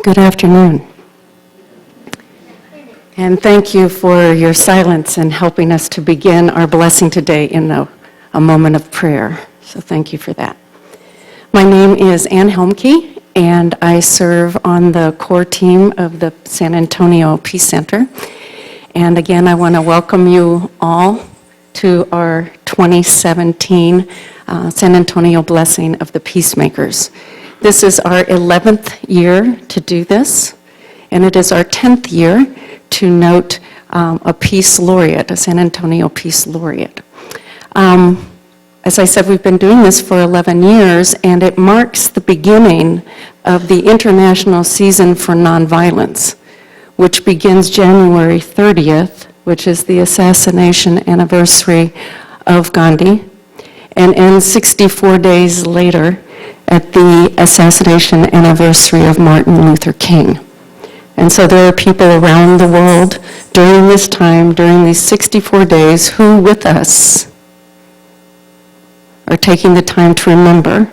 Good afternoon. And thank you for your silence and helping us to begin our blessing today in a moment of prayer. So thank you for that. My name is Ann Helmke, and I serve on the core team of the San Antonio Peace Center. And again, I want to welcome you all to our 2017 San Antonio Blessing of the Peacemakers. This is our 11th year to do this, and it is our 10th year to note a Peace Laureate, a San Antonio Peace Laureate. As I said, we've been doing this for 11 years, and it marks the beginning of the International Season for Nonviolence, which begins January 30th, which is the assassination anniversary of Gandhi, and ends 64 days later at the assassination anniversary of Martin Luther King. And so there are people around the world during this time, during these 64 days, who with us are taking the time to remember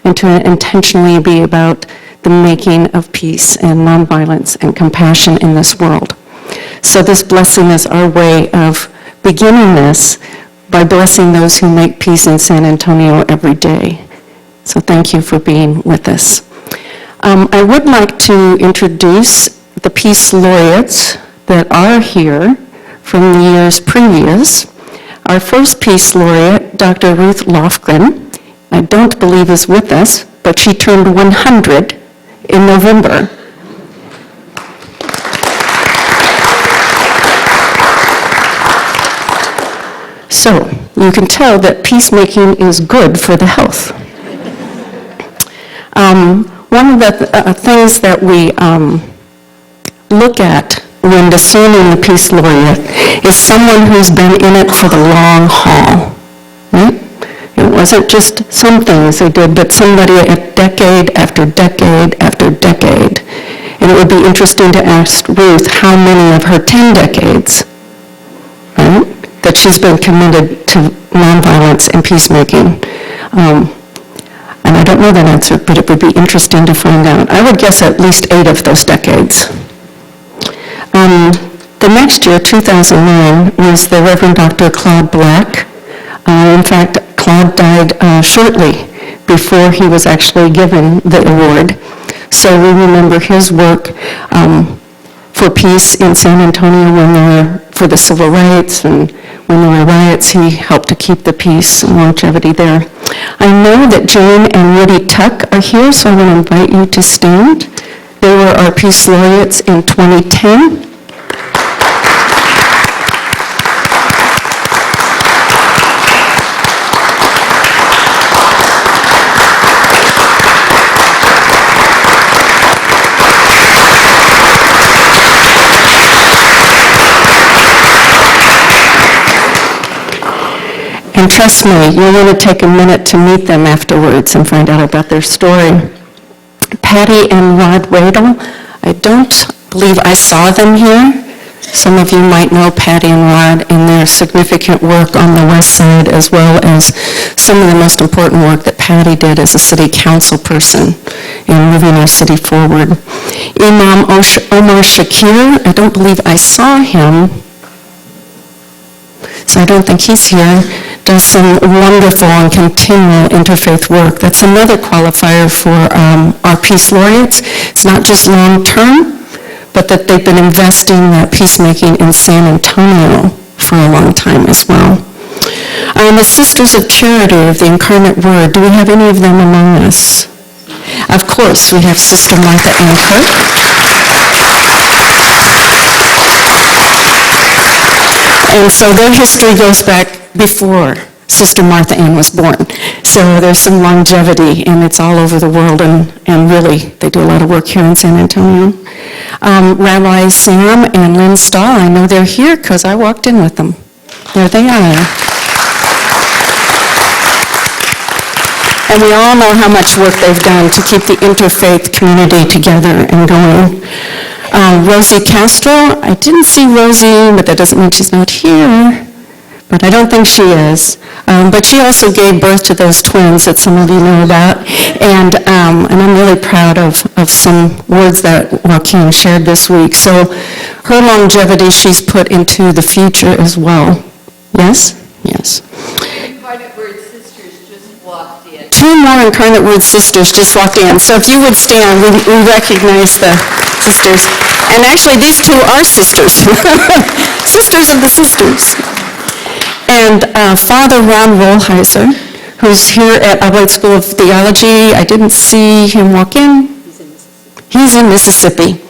and to intentionally be about the making of peace and nonviolence and compassion in this world. So this blessing is our way of beginning this by blessing those who make peace in San Antonio every day. So thank you for being with us. I would like to introduce the Peace Laureates that are here from the years previous. Our first Peace Laureate, Dr. Ruth Lofgren, I don't believe is with us, but she turned 100 in November. So you can tell that peacemaking is good for the health. One of the things that we look at when discerning the Peace Laureate is someone who's been in it for the long haul, right? It wasn't just some things they did, but somebody at decade after decade after decade. And it would be interesting to ask Ruth how many of her 10 decades, right, that she's been committed to nonviolence and peacemaking. And I don't know that answer, but it would be interesting to find out. I would guess at least 8 of those decades. The next year, 2009, was the Reverend Dr. Claude Black. In fact, Claude died shortly before he was actually given the award. So we remember his work for peace in San Antonio when there were, for the civil rights, and when there were riots, he helped to keep the peace and longevity there. I know that Jane and Woody Tuck are here, so I want to invite you to stand. They were our Peace Laureates in 2010. And trust me, you'll want to take a minute to meet them afterwards and find out about their story. Patty and Rod Radel, I don't believe I saw them here. Some of you might know Patty and Rod in their significant work on the West Side, as well as some of the most important work that Patty did as a city council person in moving our city forward. Imam Omar Shakir, I don't believe I saw him, so I don't think he's here, does some wonderful and continual interfaith work. That's another qualifier for our Peace Laureates. It's not just long-term, but that they've been investing that peacemaking in San Antonio for a long time as well. The Sisters of Charity of the Incarnate Word, do we have any of them among us? Of course, we have Sister Martha Ann Cook. And so their history goes back before Sister Martha Ann was born. So there's some longevity, and it's all over the world, and really, they do a lot of work here in San Antonio. Rabbi Sam and Lynn Stahl, I know they're here because I walked in with them. There they are. And we all know how much work they've done to keep the interfaith community together and going. Rosie Castro, I didn't see Rosie, but that doesn't mean she's not here. but I don't think she is. But she also gave birth to those twins that some of you know about, and I'm really proud of some words that Joaquin shared this week. So her longevity she's put into the future as well. Yes? Yes. Incarnate Word sisters just walked in. 2 more Incarnate Word sisters just walked in. So if you would stand, we recognize the sisters. And actually, these 2 are sisters. Sisters of the sisters. And Father Ron Rollheiser, who's here at Oblate School of Theology. I didn't see him walk in. He's in Mississippi.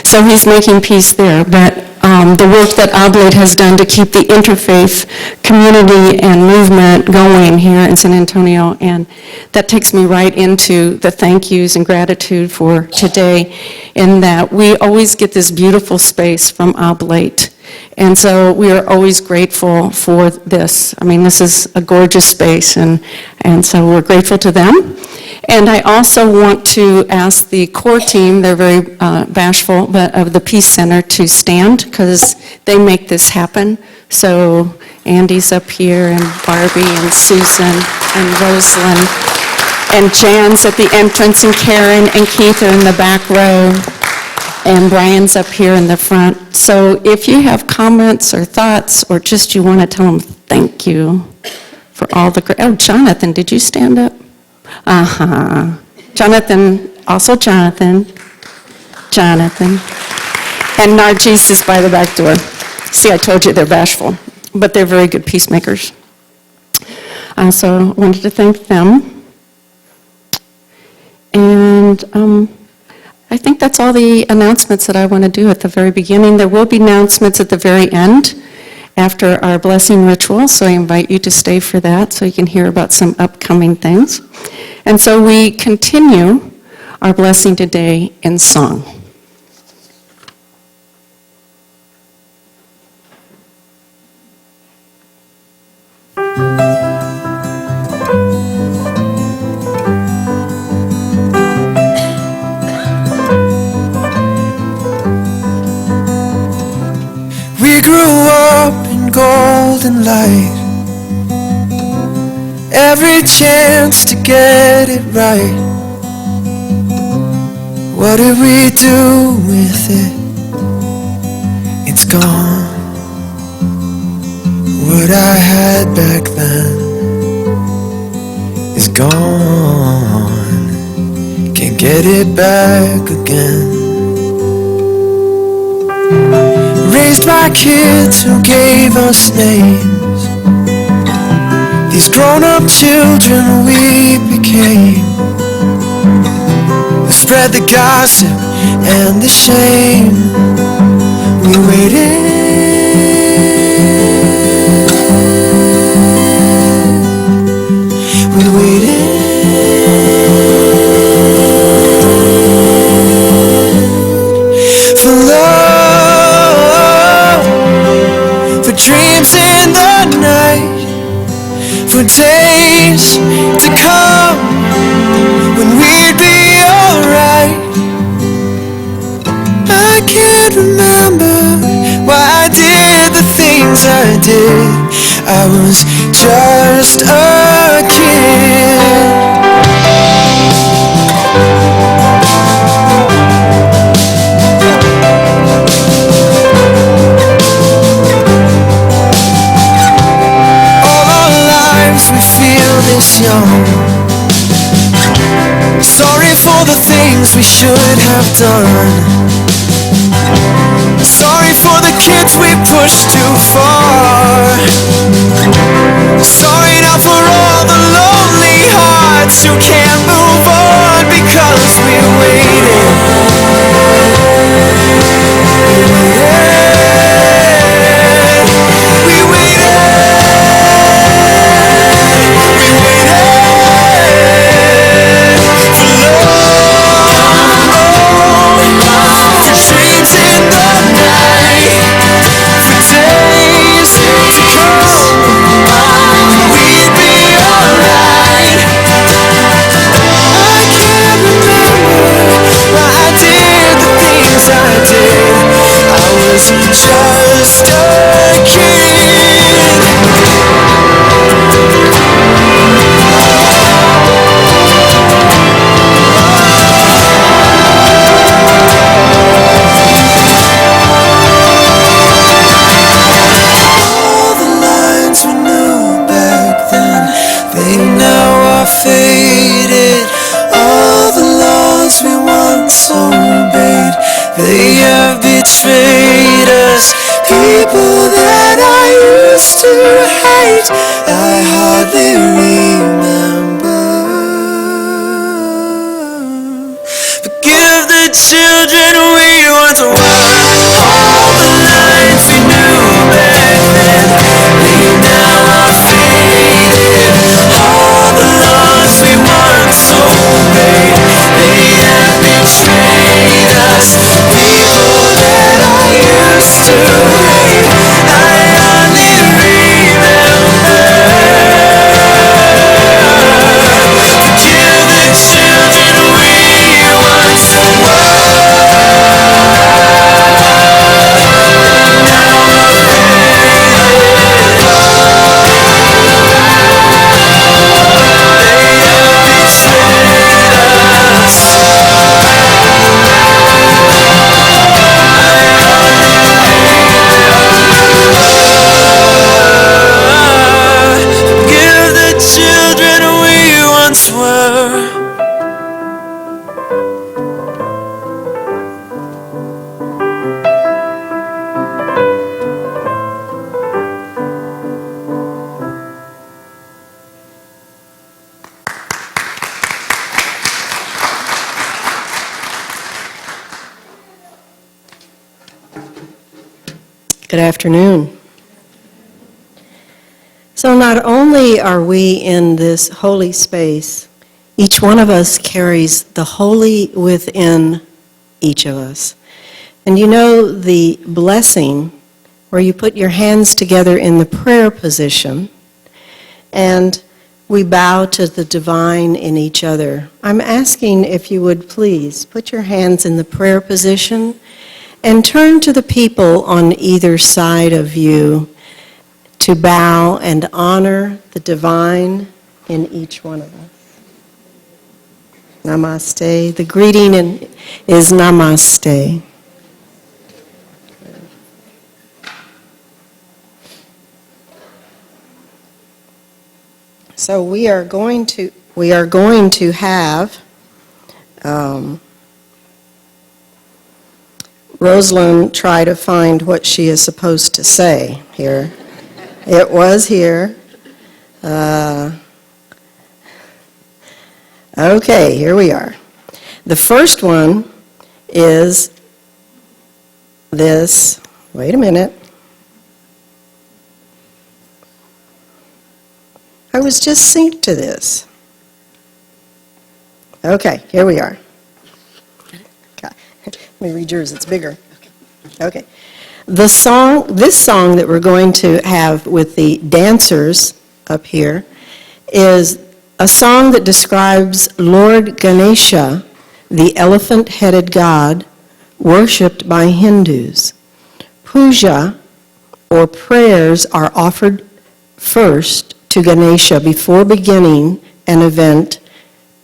So he's making peace there. But the work that Oblate has done to keep the interfaith community and movement going here in San Antonio, and that takes me right into the thank yous and gratitude for today, in that we always get this beautiful space from Oblate. And so we are always grateful for this. I mean, this is a gorgeous space, and so we're grateful to them. And I also want to ask the core team, they're very bashful, but of the Peace Center, to stand, because they make this happen. So Andy's up here, and Barbie, and Susan, and Rosalind, and Jan's at the entrance, and Karen and Keith are in the back row, and Brian's up here in the front. So if you have comments or thoughts, or just you want to tell them thank you for all the oh, Jonathan, did you stand up? Jonathan, also Jonathan, and Nargis is by the back door. See, I told you they're bashful, but they're very good peacemakers. So I wanted to thank them. And I think that's all the announcements that I want to do at the very beginning. There will be announcements at the very end after our blessing ritual, so I invite you to stay for that so you can hear about some upcoming things. And so we continue our blessing today in song. We grew up in golden light, every chance to get it right. What did we do with it? It's gone. What I had back then is gone. Can't get it back again. Raised by kids who gave us names, these grown-up children we became, who spread the gossip and the shame. We waited, we waited for love, for dreams in the night, for days to come when we'd be alright. I can't remember why I did the things I did. I was just a kid. We feel this young, sorry for the things we should have done, sorry for the kids we pushed too far, sorry now for all the lonely hearts who can't move on because we waited. Just a kid. They have betrayed us. People that I used to hate, I hardly remember. Forgive the children we once were. All the lights we knew back then, we now are faded. All the laws we once obeyed, they have betrayed us. People that I used to hate, I only remember. Forgive the children we once Forgive the children we once were. Good afternoon. So not only are we in this holy space, each one of us carries the holy within each of us. And you know the blessing where you put your hands together in the prayer position and we bow to the divine in each other. I'm asking if you would please put your hands in the prayer position and turn to the people on either side of you to bow and honor the divine in each one of us. Namaste. The greeting is namaste. So we are going to have Rosalind try to find what she is supposed to say here. It was here. Okay, here we are. The first one is this. Wait a minute. I was just synced to this. Okay, here we are. Let me read yours, it's bigger. Okay. This song that we're going to have with the dancers up here is a song that describes Lord Ganesha, the elephant-headed god worshipped by Hindus. Puja, or prayers, are offered first to Ganesha before beginning an event,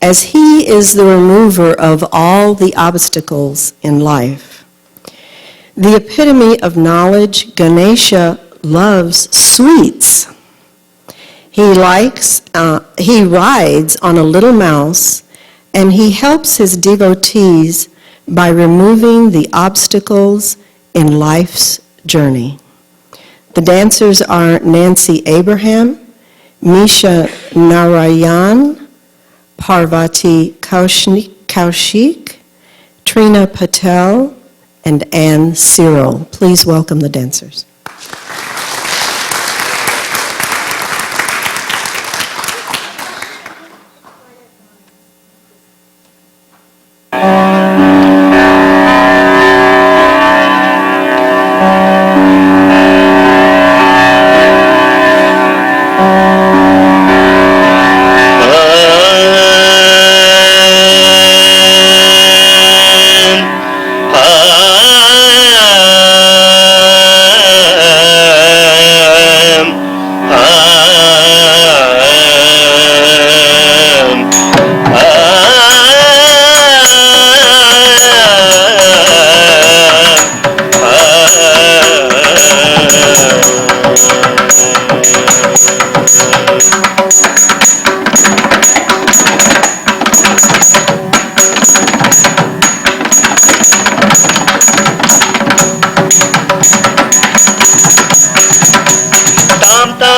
as he is the remover of all the obstacles in life. The epitome of knowledge, Ganesha loves sweets. He rides on a little mouse, and he helps his devotees by removing the obstacles in life's journey. The dancers are Nancy Abraham, Misha Narayan, Parvati Kaushik, Trina Patel, and Anne Cyril. Please welcome the dancers.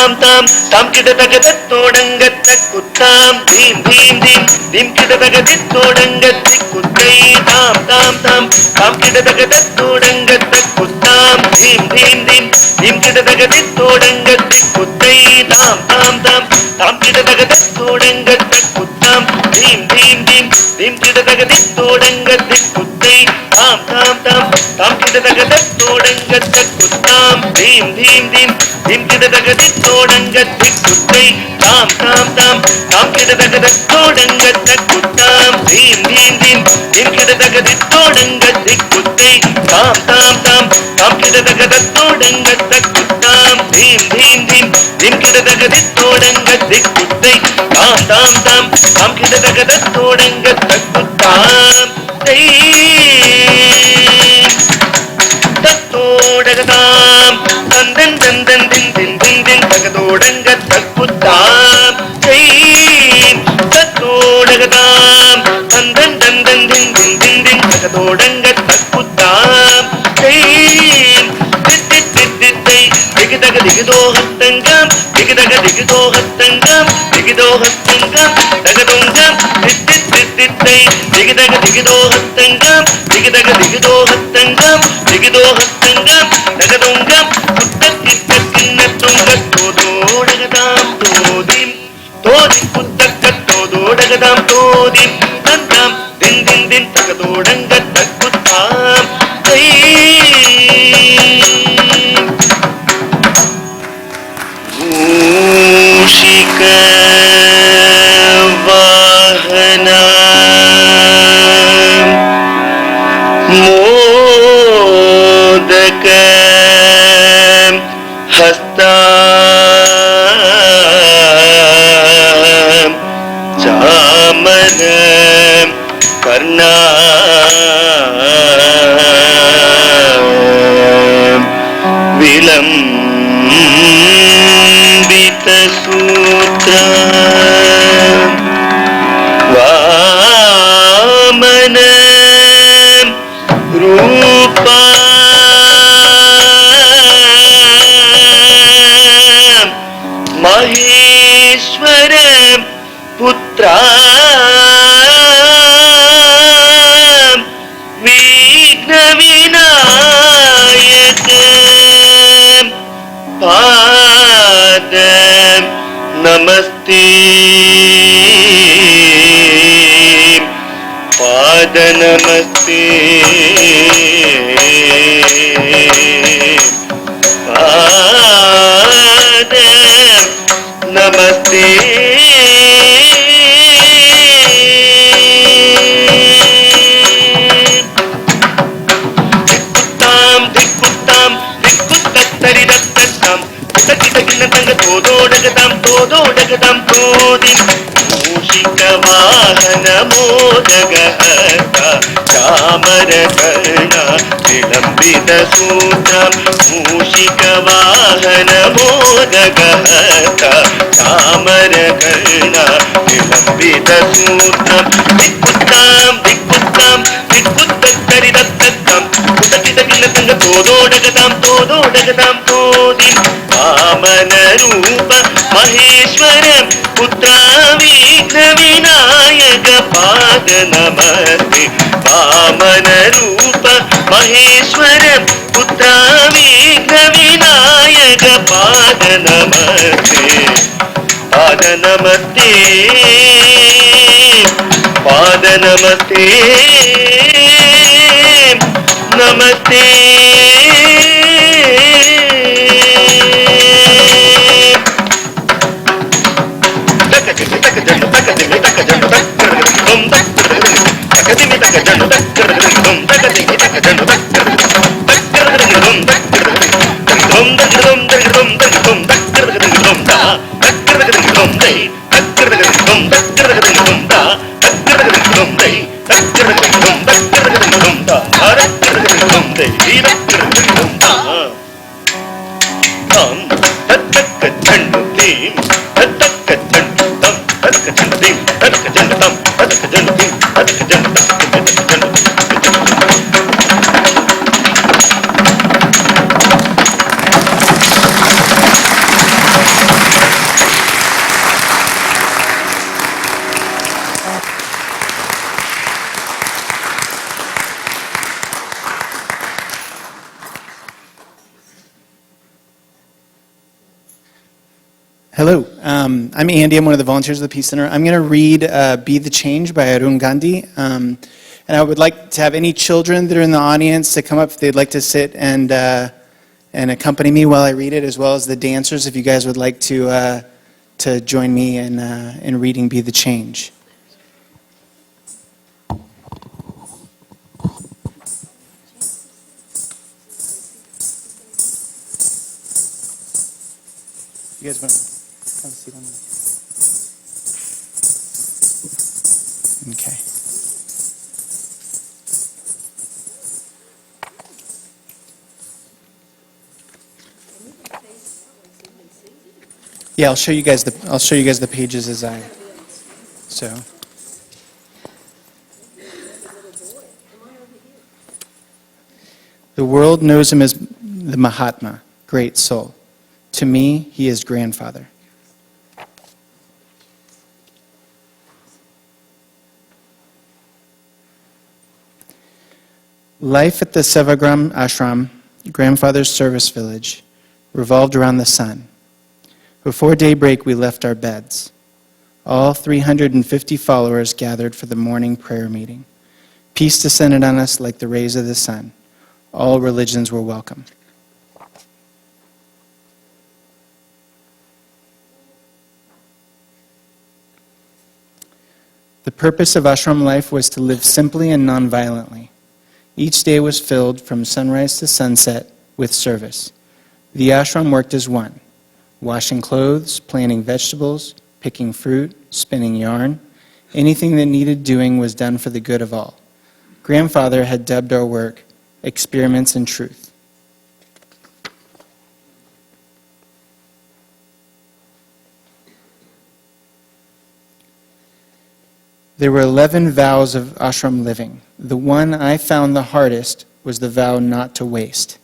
தாம் தாம் தாம் கிட தகதத்தோடங்கத்த குத்தாம் theme theme theme theme கிட தகதத்தோடங்கத்தி குத்தை தாம் தாம் தாம் தாம் கிட தகதத்தோடங்கத்த குத்தாம் தீம் தீம் தீம் தீம் கிட தகதத்தோடங்கத்தி குத்தை தாம் தாம் தாம் தாம் கிட தகதத்தோடங்கத்த குத்தாம் தீம் தீம் தீம் தீம் கிட தகதத்தோடங்கத்தி குத்தை தாம் தாம் தாம் தாம் கிட தகதத்தோடங்கத்த குத்தாம் தீம் தீம் தீம் தீம் கிட தகதத்தோடங்கத்தி குத்தை தாம் தாம் தாம் தாம் கிட தகதத்தோடங்கத்த குத்தாம் தீம் தீம் தீம் தீம் கிட தகதத்தோடங்கத்தி குத்தை தாம் தாம் தாம் தாம் கிட தகதத்தோடங்கத்த குத்தாம் தீம் தீம் தீம் தீம் கிட தகதத்தோடங்கத்தி குத்தை தாம் தாம் தாம் தாம் கிட தகதத்தோடங்கத்த குத்தாம் தத்தோடகதாம் தந்தன் தந்தன் தின் தின் தின் தின் தகதோடங்கத்த குத்தாம் தத்தோடகதாம் தந்தன் தந்தன் தின் தின் தின் தின் தகதோடங்கத்த குத்தாம் தித்தித்தித்தித்தை திகிதக திகிதோகத்தங்கம் திகிதக திகிதோகத்தங்கம் திகிதோகத்தங்கம் தகதொங்கம் தித்தித்தித்தித்தை திகிதக திகிதோகத்தங்கம் திகிதக திகிதோகத்தங்கம் திகிதோகத்தங்கம் தகதொங்கம் புத்தக்கிண்ண தோதோடகதாம் தோதிம் தோதி புத்தக்கத்தோதோடகதாம் தோதிம் தந்தாம் தின் தின் தின் தகதோடங்கத்த குத்தாம் மூஷிக வாகனா மோதக ஹஸ்தா சாமர கர்ணா விலம்பித சூத்ர வாமன ரூபா மகேஸ்வர புத்ரா விக்ன விநாயக பாத நமஸ்தே பாத நமஸ்தே பாத நமஸ்தே திக்குத்தாம் திக்குத்தாம் திக்குத்தரிதத்தம் திக்கின தங்க தோதோடகதாம் தோதோடகதாம் தோதி மூஷிக வாகன மோதக சாமர கர்ண விலம்பித சூத்ரம் மூஷிக வாகன மோதக சாமர கர்ண விலம்பித சூத்ரம் திக்குத்தாம் திக்குத்தாம் திக்குத்தரிதத்தம் திக்கின தங்க தோதோடகதாம் தோதோடகதாம் தோதி வாமன ரூப மகேஸ்வர புத்ரா விக்ன விநாயக பாத நமஸ்தே வாமன ரூப மகேஸ்வர புத்ரா விக்ன விநாயக பாத நமஸ்தே பாத நமஸ்தே பாத நமஸ்தே நமஸ்தே Hello, I'm Andy. I'm one of the volunteers of the Peace Center. I'm going to read Be the Change by Arun Gandhi. And I would like to have any children that are in the audience to come up if they'd like to sit and accompany me while I read it, as well as the dancers if you guys would like to join me in reading Be the Change. You guys want to have a seat on this? Okay. Yeah, I'll show you guys the pages as I so. The world knows him as the Mahatma, great soul. To me, he is grandfather. Life at the Sevagram Ashram, grandfather's service village, revolved around the sun. Before daybreak, we left our beds. All 350 followers gathered for the morning prayer meeting. Peace descended on us like the rays of the sun. All religions were welcome. The purpose of ashram life was to live simply and nonviolently. Each day was filled from sunrise to sunset with service. The ashram worked as one, washing clothes, planting vegetables, picking fruit, spinning yarn. Anything that needed doing was done for the good of all. Grandfather had dubbed our work Experiments in Truth. There were 11 vows of ashram living. The one I found the hardest was the vow not to waste.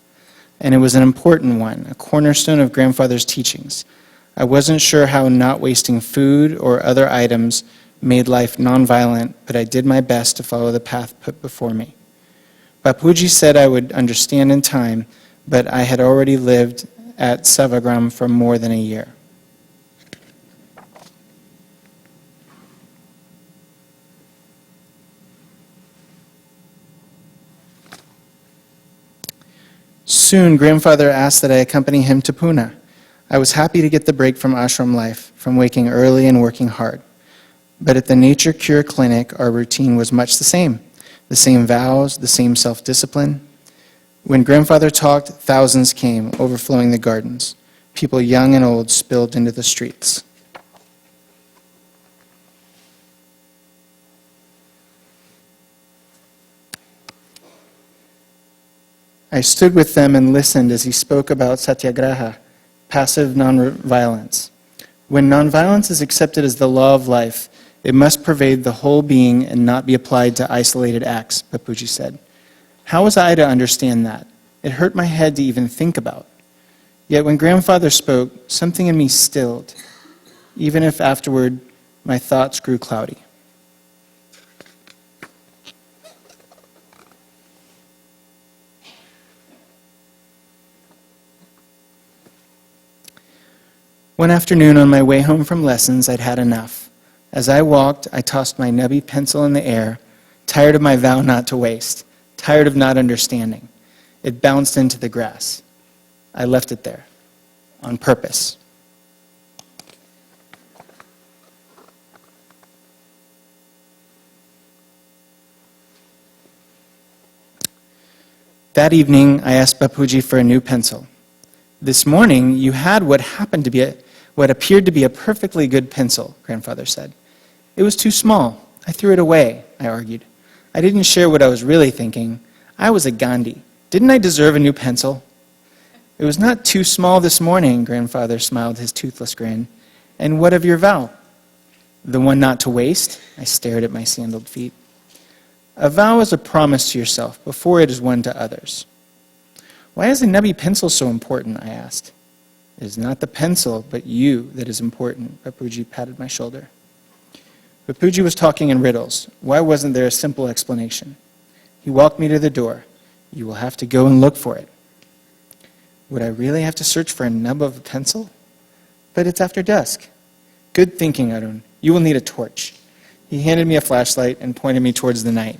And it was an important one, a cornerstone of grandfather's teachings. I wasn't sure how not wasting food or other items made life nonviolent, but I did my best to follow the path put before me. Bapuji said I would understand in time, but I had already lived at Sevagram for more than a year. Soon, grandfather asked that I accompany him to Pune. I was happy to get the break from ashram life, from waking early and working hard. But at the Nature Cure Clinic, our routine was much the same vows, the same self-discipline. When grandfather talked, thousands came, overflowing the gardens. People young and old spilled into the streets. I stood with them and listened as he spoke about satyagraha, passive nonviolence. When nonviolence is accepted as the law of life, it must pervade the whole being and not be applied to isolated acts, Bapuji said. How was I to understand that? It hurt my head to even think about. Yet when grandfather spoke, something in me stilled, even if afterward my thoughts grew cloudy. One afternoon on my way home from lessons, I'd had enough. As I walked, I tossed my nubby pencil in the air, tired of my vow not to waste, tired of not understanding. It bounced into the grass. I left it there, on purpose. That evening, I asked Bapuji for a new pencil. This morning, you had what appeared to be a perfectly good pencil, grandfather said. It was too small. I threw it away, I argued. I didn't share what I was really thinking. I was a Gandhi. Didn't I deserve a new pencil? It was not too small this morning, grandfather smiled his toothless grin. And what of your vow? The one not to waste? I stared at my sandaled feet. A vow is a promise to yourself before it is one to others. Why is a nubby pencil so important? I asked. It is not the pencil, but you that is important, Bapuji patted my shoulder. Bapuji was talking in riddles. Why wasn't there a simple explanation? He walked me to the door. You will have to go and look for it. Would I really have to search for a nub of a pencil? But it's after dusk. Good thinking, Arun. You will need a torch. He handed me a flashlight and pointed me towards the night.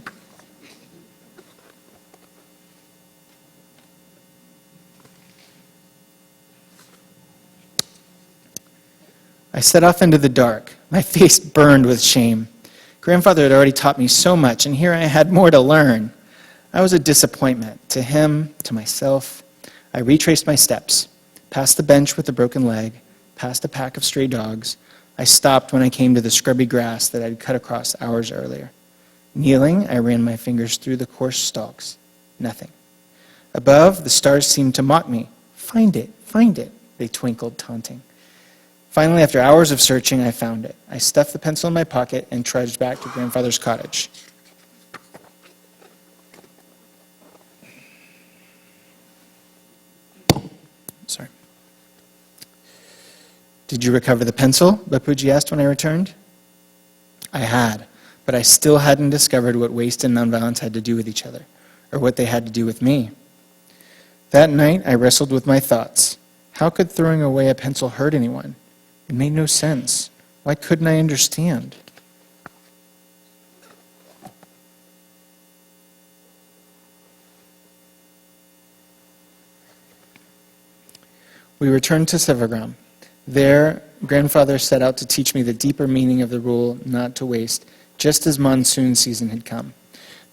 I set off into the dark. My face burned with shame. Grandfather had already taught me so much, and here I had more to learn. I was a disappointment to him, to myself. I retraced my steps, past the bench with the broken leg, past a pack of stray dogs. I stopped when I came to the scrubby grass that I'd cut across hours earlier. Kneeling, I ran my fingers through the coarse stalks. Nothing. Above, the stars seemed to mock me. Find it, they twinkled, taunting. Finally, after hours of searching, I found it. I stuffed the pencil in my pocket and trudged back to Grandfather's cottage. Sorry. Did you recover the pencil? Bapuji asked when I returned. I had, but I still hadn't discovered what waste and nonviolence had to do with each other, or what they had to do with me. That night, I wrestled with my thoughts. How could throwing away a pencil hurt anyone? It made no sense. Why couldn't I understand? We returned to Sivagram. There, Grandfather set out to teach me the deeper meaning of the rule not to waste, just as monsoon season had come.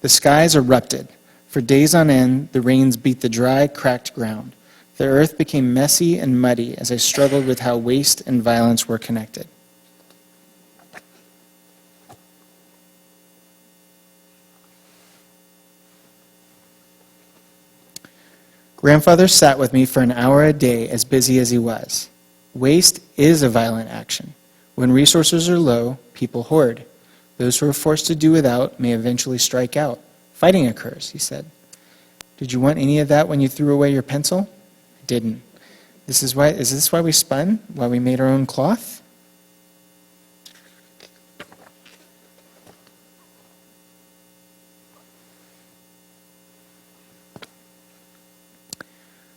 The skies erupted. For days on end, the rains beat the dry, cracked ground. The earth became messy and muddy as I struggled with how waste and violence were connected. Grandfather sat with me for an hour a day, as busy as he was. Waste is a violent action. When resources are low, people hoard. Those who are forced to do without may eventually strike out. Fighting occurs, he said. Did you want any of that when you threw away your pencil? I didn't. Is this why we spun? Why we made our own cloth?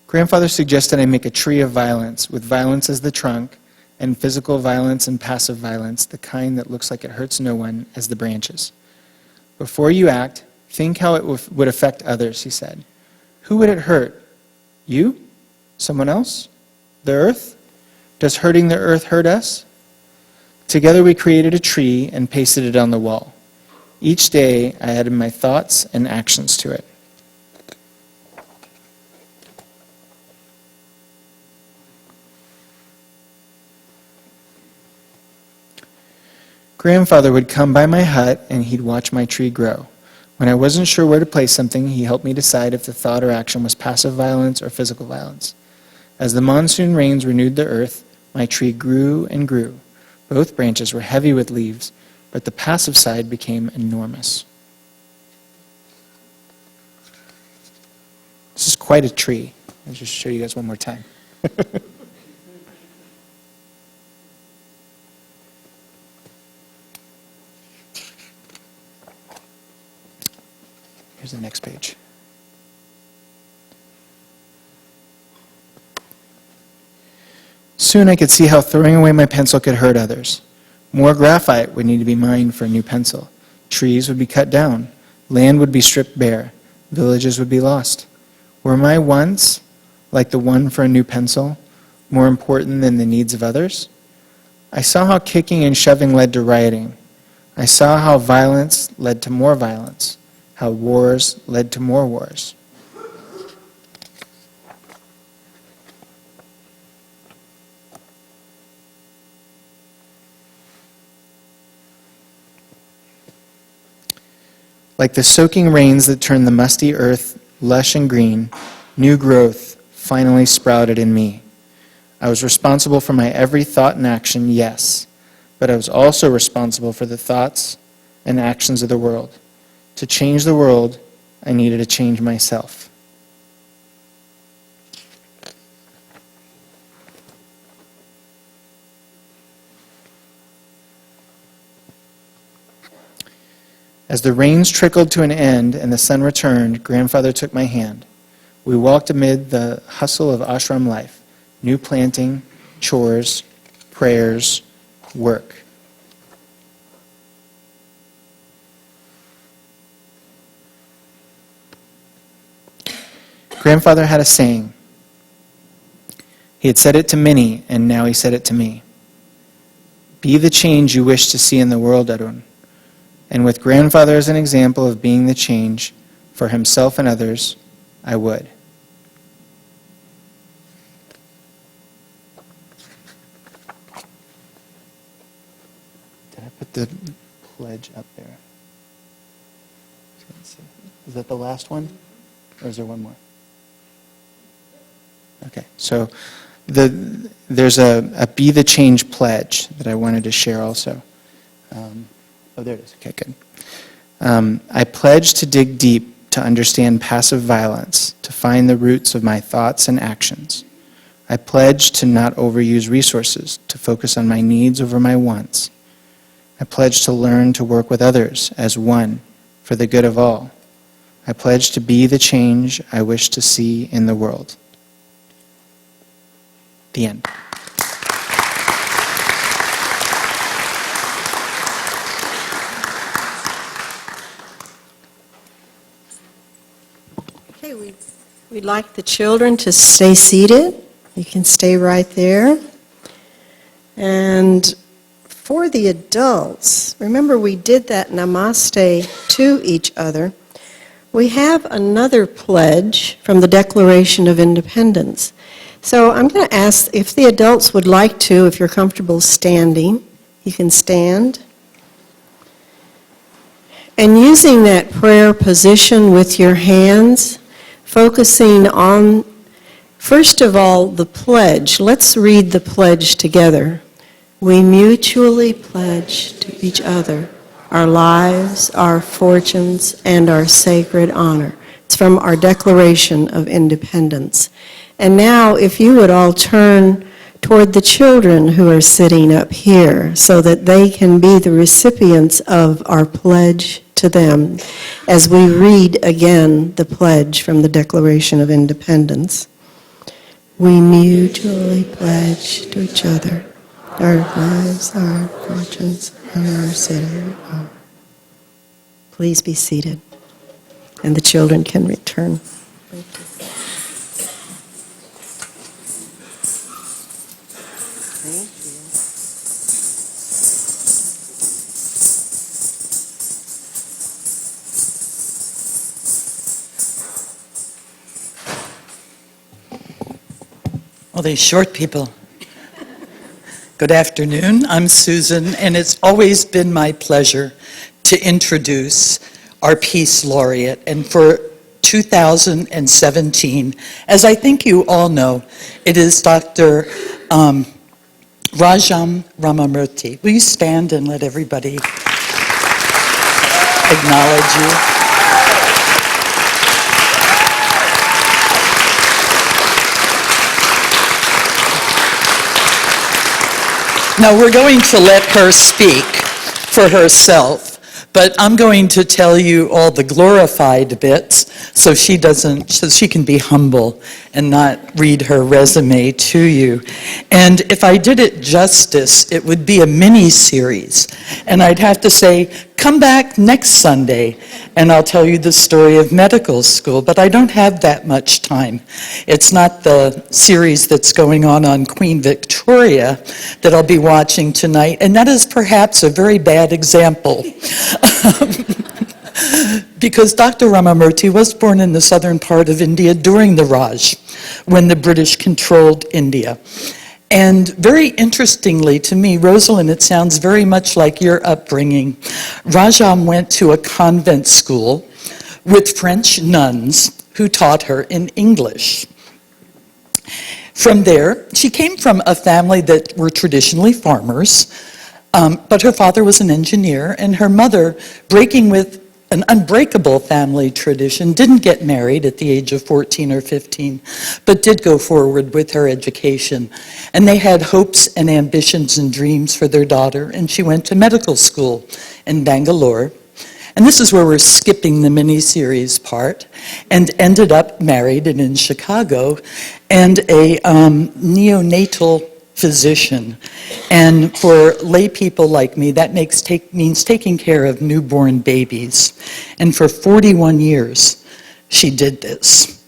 Grandfather suggested I make a tree of violence, with violence as the trunk, and physical violence and passive violence, the kind that looks like it hurts no one, as the branches. Before you act, think how it would affect others, he said. Who would it hurt? You? Someone else? The earth? Does hurting the earth hurt us? Together we created a tree and pasted it on the wall. Each day I added my thoughts and actions to it. Grandfather would come by my hut and he'd watch my tree grow. When I wasn't sure where to place something, he helped me decide if the thought or action was passive violence or physical violence. As the monsoon rains renewed the earth, my tree grew and grew. Both branches were heavy with leaves, but the passive side became enormous. This is quite a tree. I'll just show you guys one more time. Here's the next page. Soon I could see how throwing away my pencil could hurt others. More graphite would need to be mined for a new pencil. Trees would be cut down. Land would be stripped bare. Villages would be lost. Were my wants, like the one for a new pencil, more important than the needs of others? I saw how kicking and shoving led to rioting. I saw how violence led to more violence, how wars led to more wars. Like the soaking rains that turned the musty earth lush and green, new growth finally sprouted in me. I was responsible for my every thought and action, yes, but I was also responsible for the thoughts and actions of the world. To change the world, I needed to change myself. As the rains trickled to an end and the sun returned, Grandfather took my hand. We walked amid the hustle of ashram life, new planting, chores, prayers work. Grandfather had a saying. He had said it to many, and now he said it to me. Be the change you wish to see in the world, Arun. And with grandfather as an example of being the change for himself and others, I would. Did I put the pledge up there? Is that the last one? Or is there one more? Okay, so there's a Be the Change pledge that I wanted to share also. Oh, there it is. Okay, good. I pledge to dig deep to understand passive violence, to find the roots of my thoughts and actions. I pledge to not overuse resources, to focus on my needs over my wants. I pledge to learn to work with others as one for the good of all. I pledge to be the change I wish to see in the world. The end. Okay, we'd like the children to stay seated. You can stay right there. And for the adults, remember we did that namaste to each other. We have another pledge from the Declaration of Independence. So I'm going to ask if the adults would like to, if you're comfortable standing, you can stand. And using that prayer position with your hands, focusing on, first of all, the pledge. Let's read the pledge together. We mutually pledge to each other our lives, our fortunes, and our sacred honor. It's from our Declaration of Independence. And now, if you would all turn toward the children who are sitting up here so that they can be the recipients of our pledge to them as we read again the pledge from the Declaration of Independence. We mutually pledge to each other our lives, our fortunes, and our sacred honor. Please be seated, and the children can return. Thank you. Well, these short people. Good afternoon. I'm Susan, and it's always been my pleasure to introduce our Peace Laureate. And for 2017, as I think you all know, it is Dr. Rajam Ramamurthy. Will you stand and let everybody acknowledge you? Now, we're going to let her speak for herself, but I'm going to tell you all the glorified bits so she can be humble and not read her resume to you. And if I did it justice, it would be a mini-series. And I'd have to say, come back next Sunday and I'll tell you the story of medical school, but I don't have that much time. It's not the series that's going on Queen Victoria that I'll be watching tonight, and that is perhaps a very bad example. Because Dr. Ramamurthy was born in the southern part of India during the Raj, when the British controlled India. And very interestingly to me, Rosalind, it sounds very much like your upbringing. Rajam went to a convent school with French nuns who taught her in English. From there, she came from a family that were traditionally farmers, but her father was an engineer, and her mother, breaking with an unbreakable family tradition, didn't get married at the age of 14 or 15, but did go forward with her education. And they had hopes and ambitions and dreams for their daughter, and she went to medical school in Bangalore. And this is where we're skipping the mini-series part, and ended up married and in Chicago, and a neonatal physician. And for lay people like me, that means taking care of newborn babies. And for 41 years, she did this.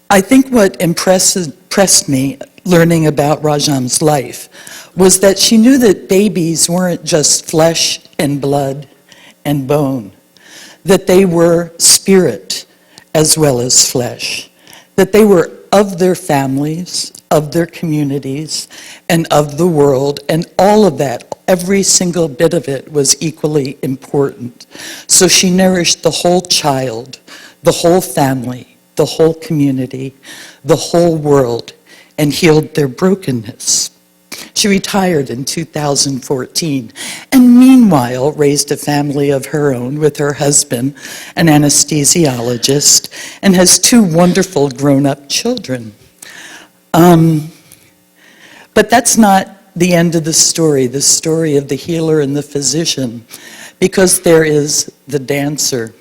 I think what impressed me learning about Rajam's life was that she knew that babies weren't just flesh and blood and bone, that they were spirit as well as flesh, that they were of their families, of their communities, and of the world, and all of that, every single bit of it was equally important. So she nourished the whole child, the whole family, the whole community, the whole world, and healed their brokenness. She retired in 2014, and meanwhile raised a family of her own with her husband, an anesthesiologist, and has 2 wonderful grown-up children. But that's not the end of the story of the healer and the physician, because there is the dancer.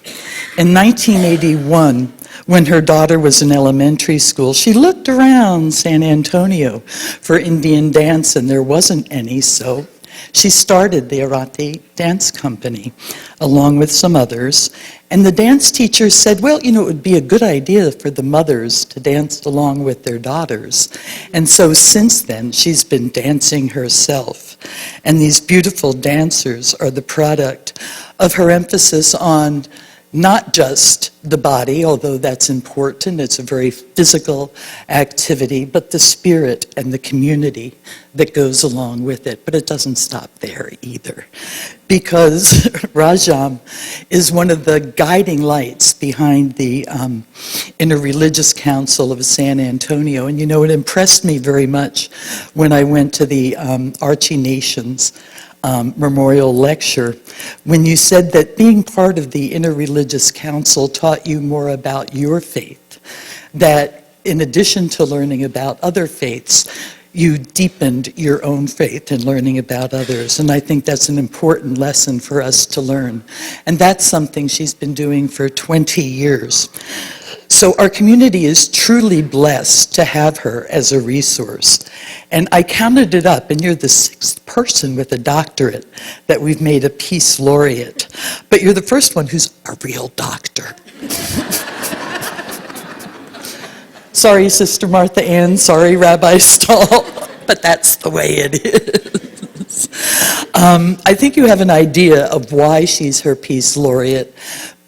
In 1981, when her daughter was in elementary school, she looked around San Antonio for Indian dance, and there wasn't any, so she started the Arati Dance Company, along with some others. And the dance teacher said, well, it would be a good idea for the mothers to dance along with their daughters. And so since then, she's been dancing herself. And these beautiful dancers are the product of her emphasis on not just the body, although that's important, it's a very physical activity, but the spirit and the community that goes along with it. But it doesn't stop there either, because Rajam is one of the guiding lights behind the Interreligious Council of San Antonio. And it impressed me very much when I went to the Archie Nations memorial lecture, when you said that being part of the Interreligious Council taught you more about your faith, that in addition to learning about other faiths, you deepened your own faith in learning about others. And I think that's an important lesson for us to learn. And that's something she's been doing for 20 years. So our community is truly blessed to have her as a resource. And I counted it up, and you're the 6th person with a doctorate that we've made a Peace Laureate. But you're the first one who's a real doctor. Sorry, Sister Martha Ann. Sorry, Rabbi Stahl. But that's the way it is. I think you have an idea of why she's her Peace Laureate.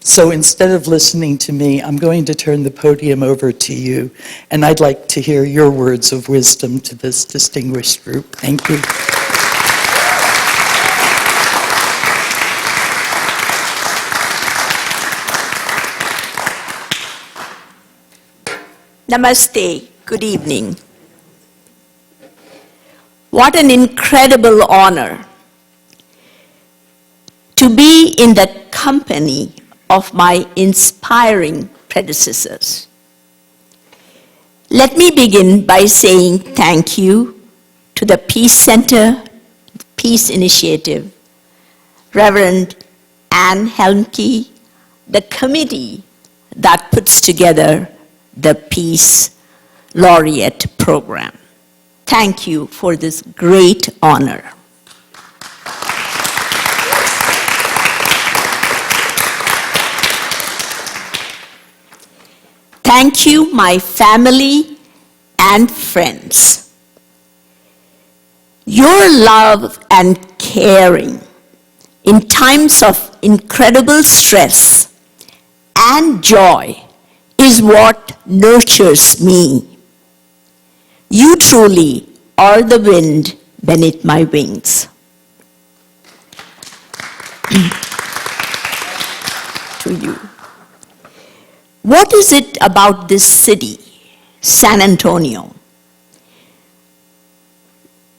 So instead of listening to me, I'm going to turn the podium over to you, and I'd like to hear your words of wisdom to this distinguished group. Thank you. Namaste. Good evening. What an incredible honor to be in the company of my inspiring predecessors. Let me begin by saying thank you to the Peace Center, Peace Initiative, Reverend Ann Helmke, the committee that puts together the Peace Laureate program. Thank you for this great honor. Thank you, my family and friends. Your love and caring in times of incredible stress and joy is what nurtures me. You truly are the wind beneath my wings. To you. What is it about this city, San Antonio,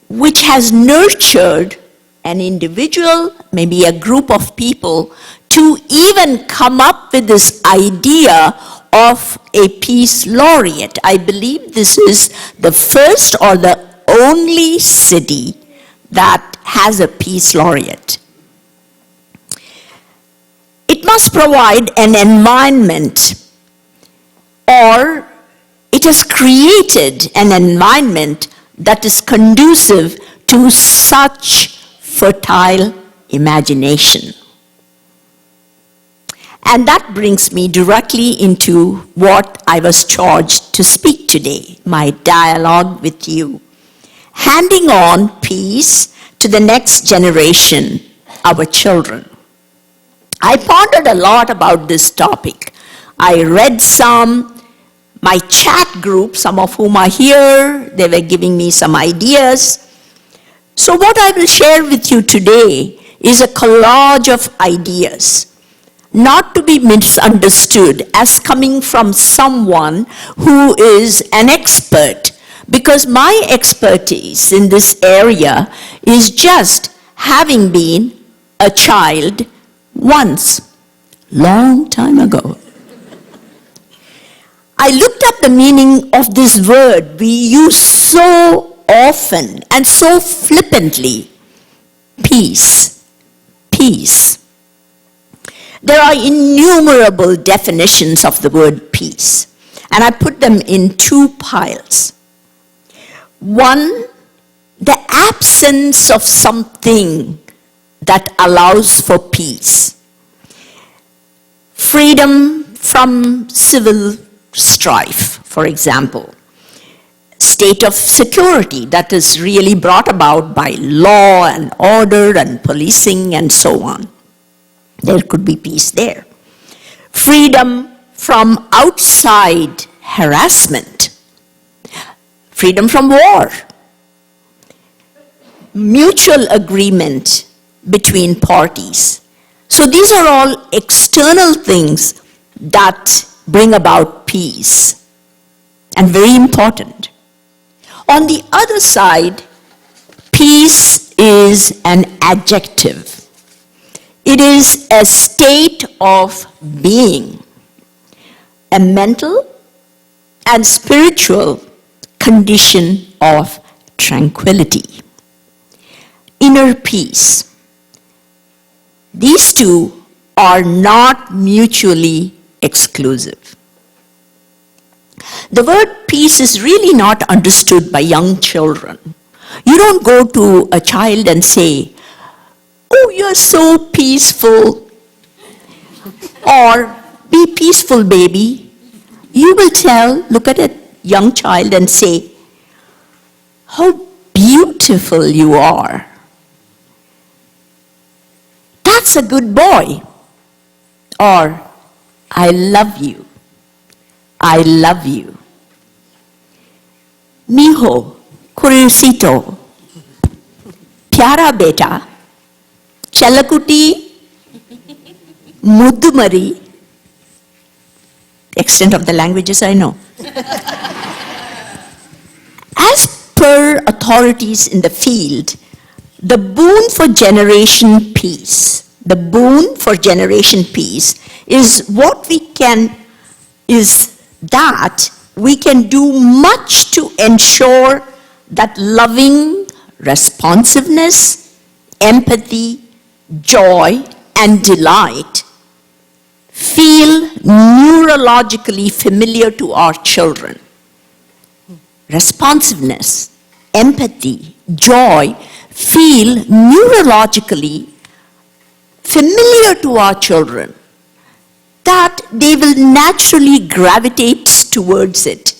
which has nurtured an individual, maybe a group of people, to even come up with this idea of a Peace Laureate? I believe this is the first or the only city that has a Peace Laureate. It must provide an environment, or it has created an environment that is conducive to such fertile imagination. And that brings me directly into what I was charged to speak today, my dialogue with you. Handing on peace to the next generation, our children. I pondered a lot about this topic. I read some, my chat group, some of whom are here, they were giving me some ideas. So what I will share with you today is a collage of ideas, not to be misunderstood as coming from someone who is an expert, because my expertise in this area is just having been a child once, long time ago. I looked up the meaning of this word we use so often and so flippantly. Peace. Peace. There are innumerable definitions of the word peace, and I put them in two piles. One, the absence of something that allows for peace. Freedom from civil strife, for example. State of security that is really brought about by law and order and policing and so on. There could be peace there. Freedom from outside harassment. Freedom from war. Mutual agreement between parties. So these are all external things that bring about peace, and very important. On the other side, peace is an adjective. It is a state of being, a mental and spiritual condition of tranquility. Inner peace. These two are not mutually exclusive. The word peace is really not understood by young children. You don't go to a child and say, "Oh, you're so peaceful," or "Be peaceful, baby." You will look at a young child and say, "How beautiful you are. That's a good boy." Or, "I love you. I love you. Mijo, curiosito, pyara beta, chalakuti, mudumari." Extent of the languages I know. As per authorities in the field, the boon for generation peace, is that we can do much to ensure that loving responsiveness, empathy, joy, and delight feel neurologically familiar to our children. Responsiveness, empathy, joy feel neurologically familiar to our children, that they will naturally gravitate towards it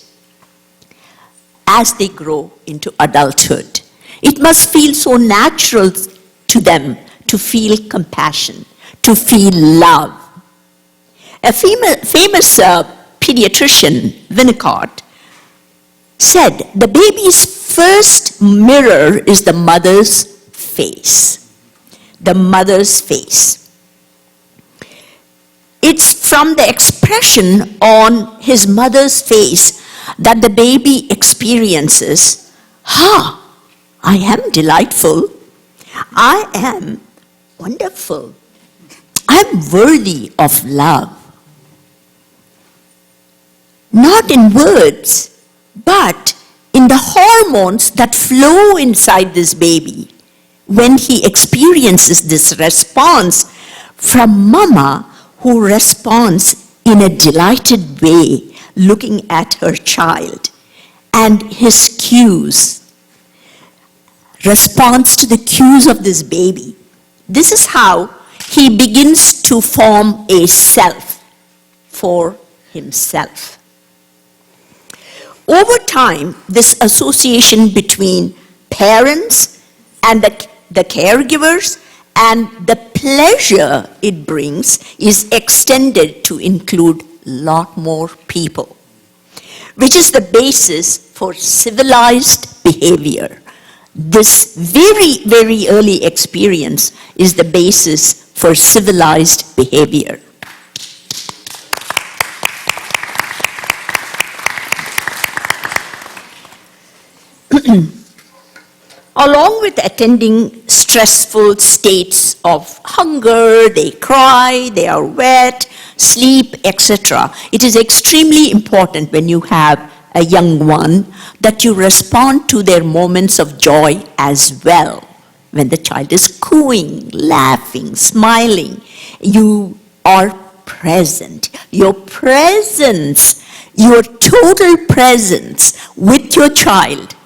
as they grow into adulthood. It must feel so natural to them to feel compassion, to feel love. A famous pediatrician, Winnicott, said the baby's first mirror is the mother's face. The mother's face. It's from the expression on his mother's face that the baby experiences, I am delightful. I am wonderful. I am worthy of love. Not in words, but in the hormones that flow inside this baby when he experiences this response from mama, who responds in a delighted way looking at her child, and his cues responds to the cues of this baby. This is how he begins to form a self for himself. Over time, this association between parents and the caregivers and the pleasure it brings is extended to include a lot more people, which is the basis for civilized behavior. This very, very early experience is the basis for civilized behavior. Along with attending stressful states of hunger, they cry, they are wet, sleep, etc. It is extremely important when you have a young one that you respond to their moments of joy as well. When the child is cooing, laughing, smiling, you are present. Your presence, your total presence with your child,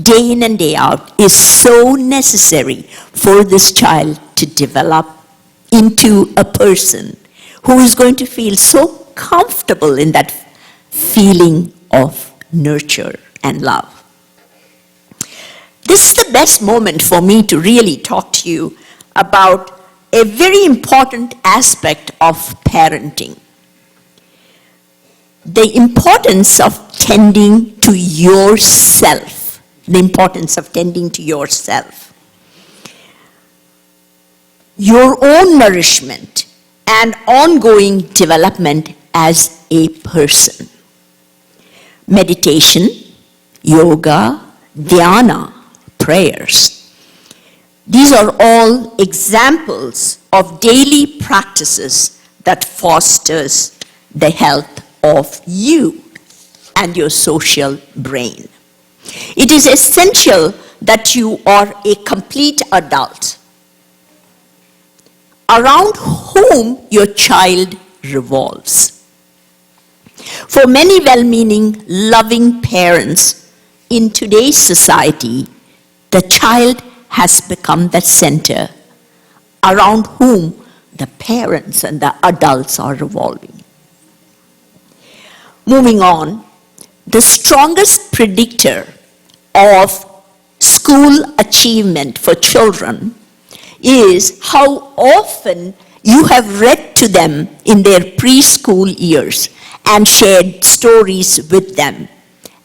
day in and day out, is so necessary for this child to develop into a person who is going to feel so comfortable in that feeling of nurture and love. This is the best moment for me to really talk to you about a very important aspect of parenting. The importance of tending to yourself. The importance of tending to yourself. Your own nourishment and ongoing development as a person. Meditation, yoga, dhyana, prayers. These are all examples of daily practices that fosters the health of you and your social brain. It is essential that you are a complete adult around whom your child revolves. For many well-meaning, loving parents in today's society, the child has become the center around whom the parents and the adults are revolving. Moving on, the strongest predictor of school achievement for children is how often you have read to them in their preschool years and shared stories with them,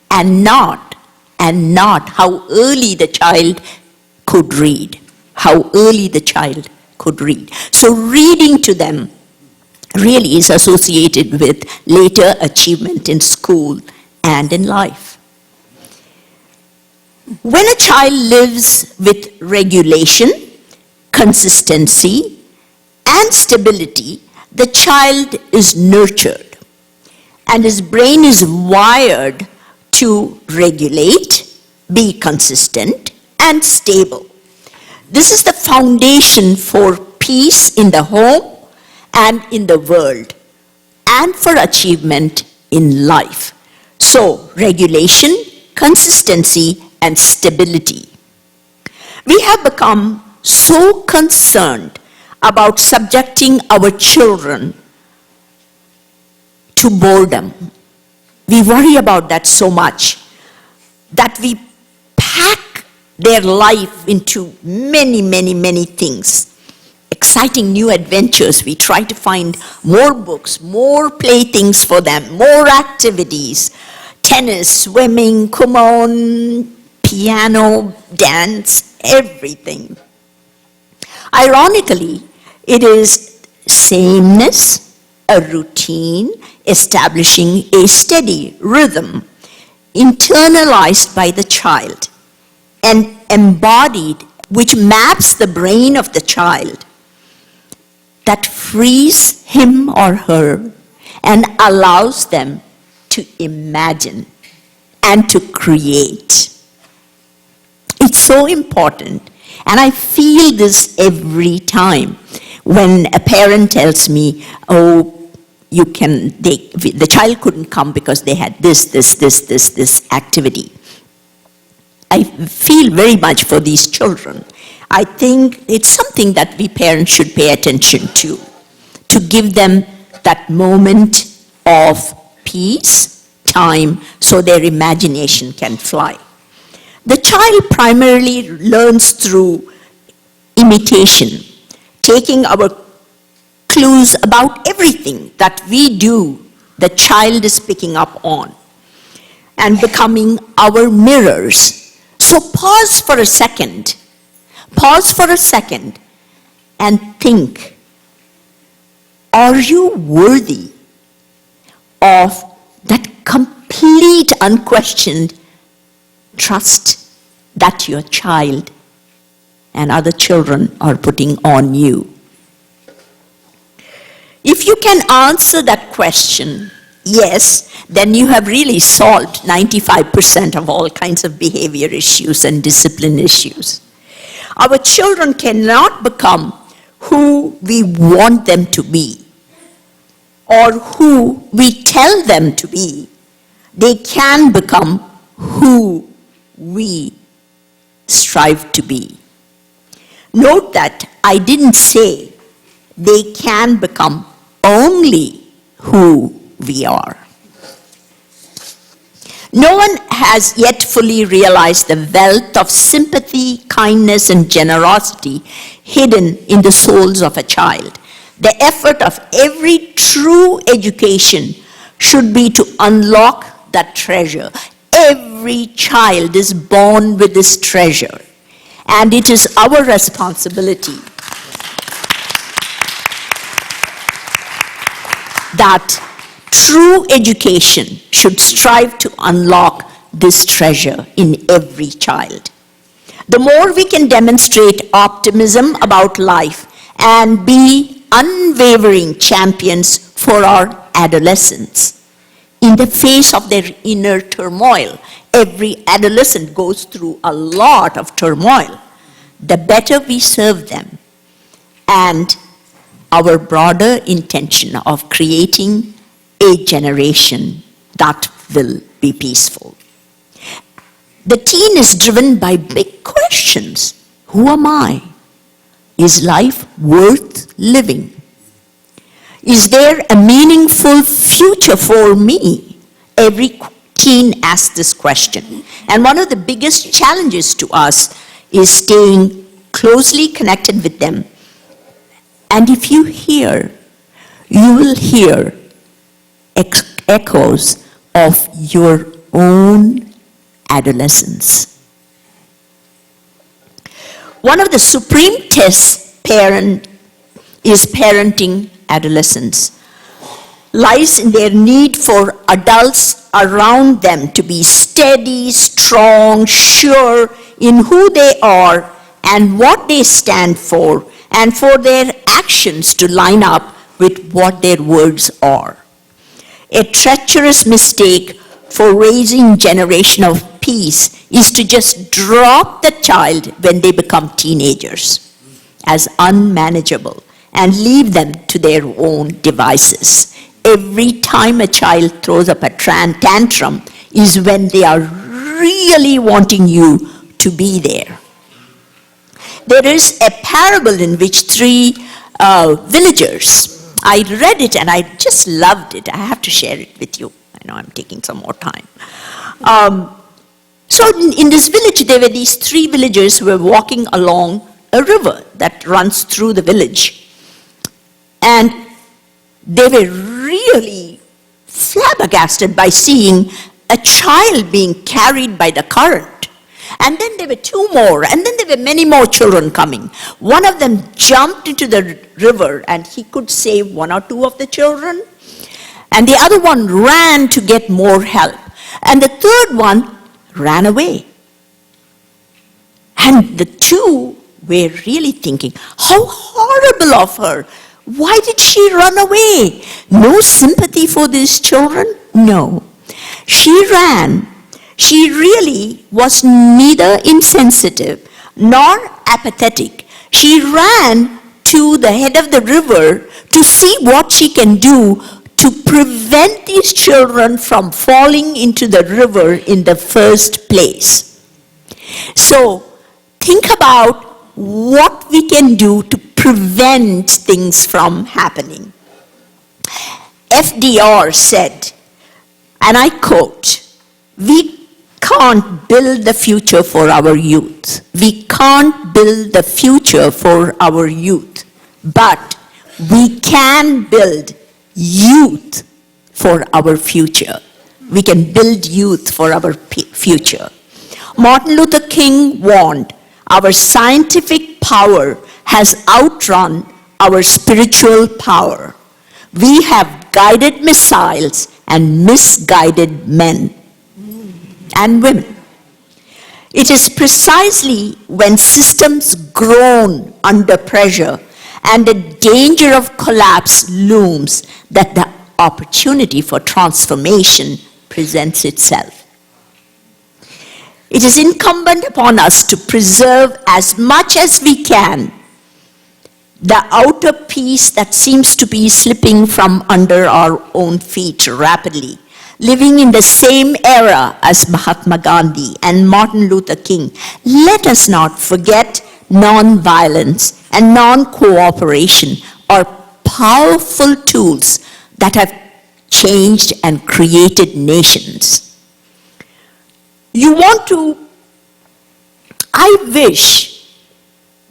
and not how early the child could read. How early the child could read. So reading to them really is associated with later achievement in school and in life. When a child lives with regulation, consistency, and stability, the child is nurtured and his brain is wired to regulate, be consistent, and stable. This is the foundation for peace in the home and in the world, and for achievement in life. So, regulation, consistency, and stability. We have become so concerned about subjecting our children to boredom. We worry about that so much that we pack their life into many, many, many things. Exciting new adventures. We try to find more books, more playthings for them, more activities, tennis, swimming, kumon, piano, dance, everything. Ironically, it is sameness, a routine, establishing a steady rhythm, internalized by the child and embodied, which maps the brain of the child, that frees him or her and allows them to imagine and to create. It's so important, and I feel this every time when a parent tells me, oh, the child couldn't come because they had this activity. I feel very much for these children. I think it's something that we parents should pay attention to give them that moment of peace, time, so their imagination can fly. The child primarily learns through imitation, taking our clues about everything that we do, the child is picking up on and becoming our mirrors. So pause for a second and think, are you worthy of that complete, unquestioned trust that your child and other children are putting on you? If you can answer that question, yes, then you have really solved 95% of all kinds of behavior issues and discipline issues. Our children cannot become who we want them to be or who we tell them to be. They can become who we strive to be. Note that I didn't say they can become only who we are. No one has yet fully realized the wealth of sympathy, kindness, and generosity hidden in the souls of a child. The effort of every true education should be to unlock that treasure. Every child is born with this treasure, and it is our responsibility that true education should strive to unlock this treasure in every child. The more we can demonstrate optimism about life and be unwavering champions for our adolescents in the face of their inner turmoil. Every adolescent goes through a lot of turmoil. The better we serve them, and our broader intention of creating a generation that will be peaceful. The teen is driven by big questions. Who am I? Is life worth living? Is there a meaningful future for me? Every teen asks this question. And one of the biggest challenges to us is staying closely connected with them. And if you hear, you will hear echoes of your own adolescence. One of the supreme tests is parenting adolescents lies in their need for adults around them to be steady, strong, sure in who they are and what they stand for, and for their actions to line up with what their words are. A treacherous mistake for raising generation of peace is to just drop the child when they become teenagers as unmanageable and leave them to their own devices. Every time a child throws up a tantrum is when they are really wanting you to be there. There is a parable in which three villagers, I read it and I just loved it. I have to share it with you. I know I'm taking some more time. So in this village, there were these three villagers who were walking along a river that runs through the village. And they were really flabbergasted by seeing a child being carried by the current. And then there were two more, and then there were many more children coming. One of them jumped into the river, and he could save one or two of the children. And the other one ran to get more help. And the third one ran away. And the two were really thinking, how horrible of her. Why did she run away? No sympathy for these children? No. She ran. She really was neither insensitive nor apathetic. She ran to the head of the river to see what she can do to prevent these children from falling into the river in the first place. So think about what we can do to prevent things from happening. FDR said, and I quote, "We can't build the future for our youth. We can't build the future for our youth, but we can build youth for our future." We can build youth for our future. Martin Luther King warned, "Our scientific power has outrun our spiritual power. We have guided missiles and misguided men and women." It is precisely when systems groan under pressure and the danger of collapse looms that the opportunity for transformation presents itself. It is incumbent upon us to preserve as much as we can the outer peace that seems to be slipping from under our own feet rapidly, living in the same era as Mahatma Gandhi and Martin Luther King. Let us not forget non-violence and non-cooperation are powerful tools that have changed and created nations. I wish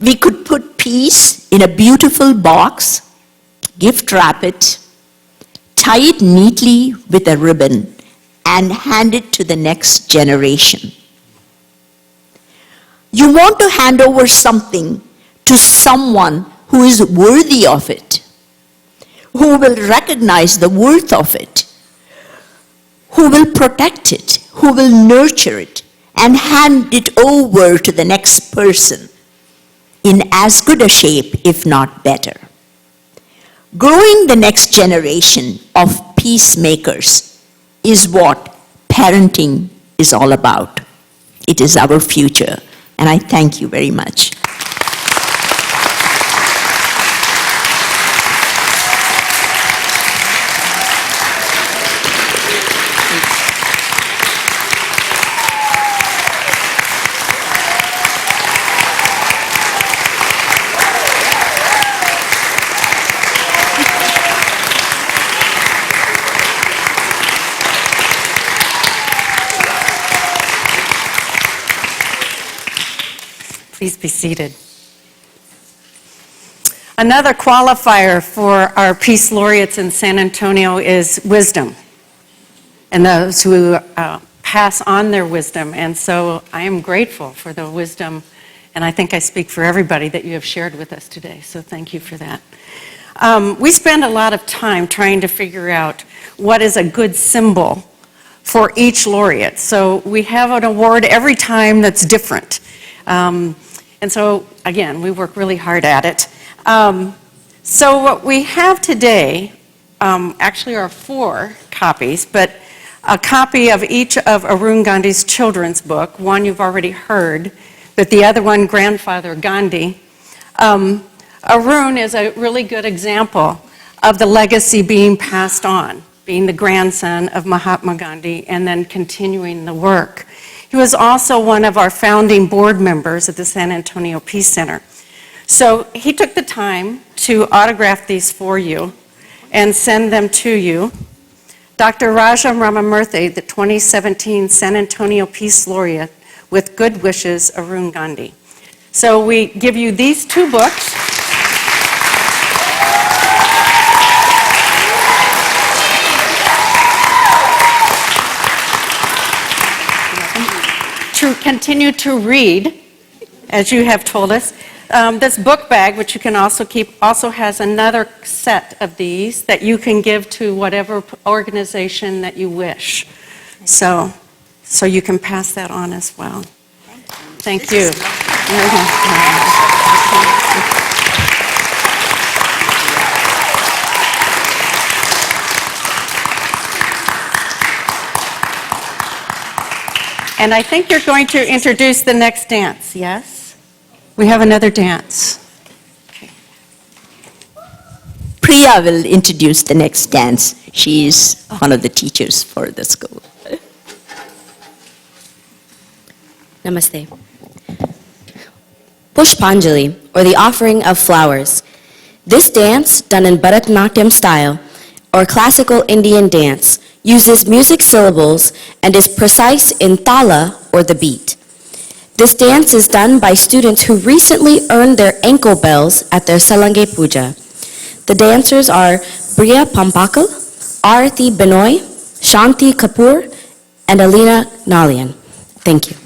we could put peace in a beautiful box, gift wrap it, tie it neatly with a ribbon, and hand it to the next generation. You want to hand over something to someone who is worthy of it, who will recognize the worth of it, who will protect it, who will nurture it, and hand it over to the next person in as good a shape, if not better. Growing the next generation of peacemakers is what parenting is all about. It is our future, and I thank you very much. Please be seated. Another qualifier for our Peace Laureates in San Antonio is wisdom, and those who pass on their wisdom. And so I am grateful for the wisdom, and I think I speak for everybody that you have shared with us today. So thank you for that. We spend a lot of time trying to figure out what is a good symbol for each laureate. So we have an award every time that's different. And so, again, we work really hard at it. So what we have today actually are 4 copies, but a copy of each of Arun Gandhi's children's book. One you've already heard, but the other one, Grandfather Gandhi. Arun is a really good example of the legacy being passed on, being the grandson of Mahatma Gandhi and then continuing the work. He was also one of our founding board members at the San Antonio Peace Center. So he took the time to autograph these for you and send them to you. Dr. Raja Ramamurthy, the 2017 San Antonio Peace Laureate, with good wishes, Arun Gandhi. So we give you these 2 books. To continue to read, as you have told us. This book bag, which you can also keep, also has another set of these that you can give to whatever organization that you wish. So you can pass that on as well. Thank you. And I think you're going to introduce the next dance, yes? We have another dance. Okay. Priya will introduce the next dance. She is one of the teachers for the school. Namaste. Pushpanjali, or the offering of flowers. This dance, done in Bharatanatyam style, or classical Indian dance, uses music syllables and is precise in thala, or the beat. This dance is done by students who recently earned their ankle bells at their Salange Puja. The dancers are Priya Pampakal, Arati Benoy, Shanti Kapoor, and Alina Nalian. Thank you.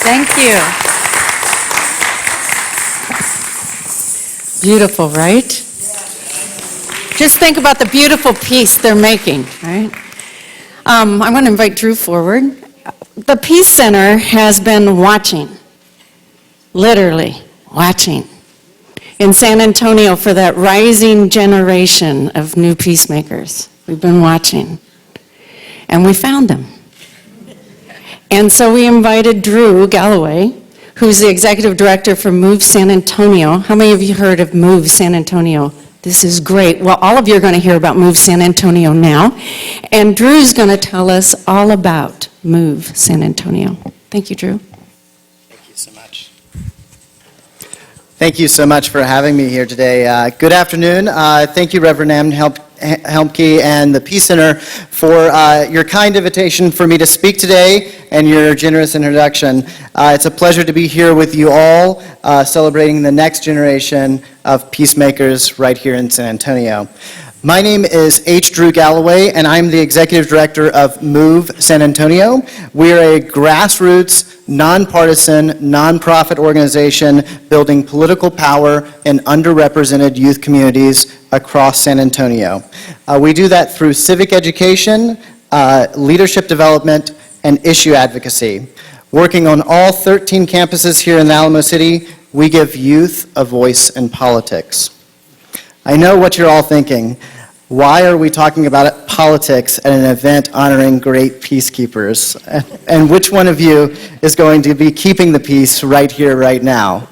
Thank you. Beautiful, right? Just think about the beautiful piece they're making, right? I'm going to invite Drew forward. The Peace Center has been watching, literally watching, in San Antonio for that rising generation of new peacemakers. We've been watching, and we found them. And so we invited Drew Galloway, who's the executive director for Move San Antonio. How many of you heard of Move San Antonio? This is great. Well, all of you are going to hear about Move San Antonio now. And Drew's going to tell us all about Move San Antonio. Thank you, Drew. Thank you so much. Thank you so much for having me here today. Good afternoon. Thank you, Reverend Ann Helmke and the Peace Center for your kind invitation for me to speak today and your generous introduction. It's a pleasure to be here with you all, celebrating the next generation of peacemakers right here in San Antonio. My name is H. Drew Galloway, and I'm the Executive Director of Move San Antonio. We are a grassroots, nonpartisan, nonprofit organization building political power in underrepresented youth communities across San Antonio. We do that through civic education, leadership development, and issue advocacy. Working on all 13 campuses here in Alamo City, we give youth a voice in politics. I know what you're all thinking. Why are we talking about politics at an event honoring great peacekeepers? And which one of you is going to be keeping the peace right here, right now?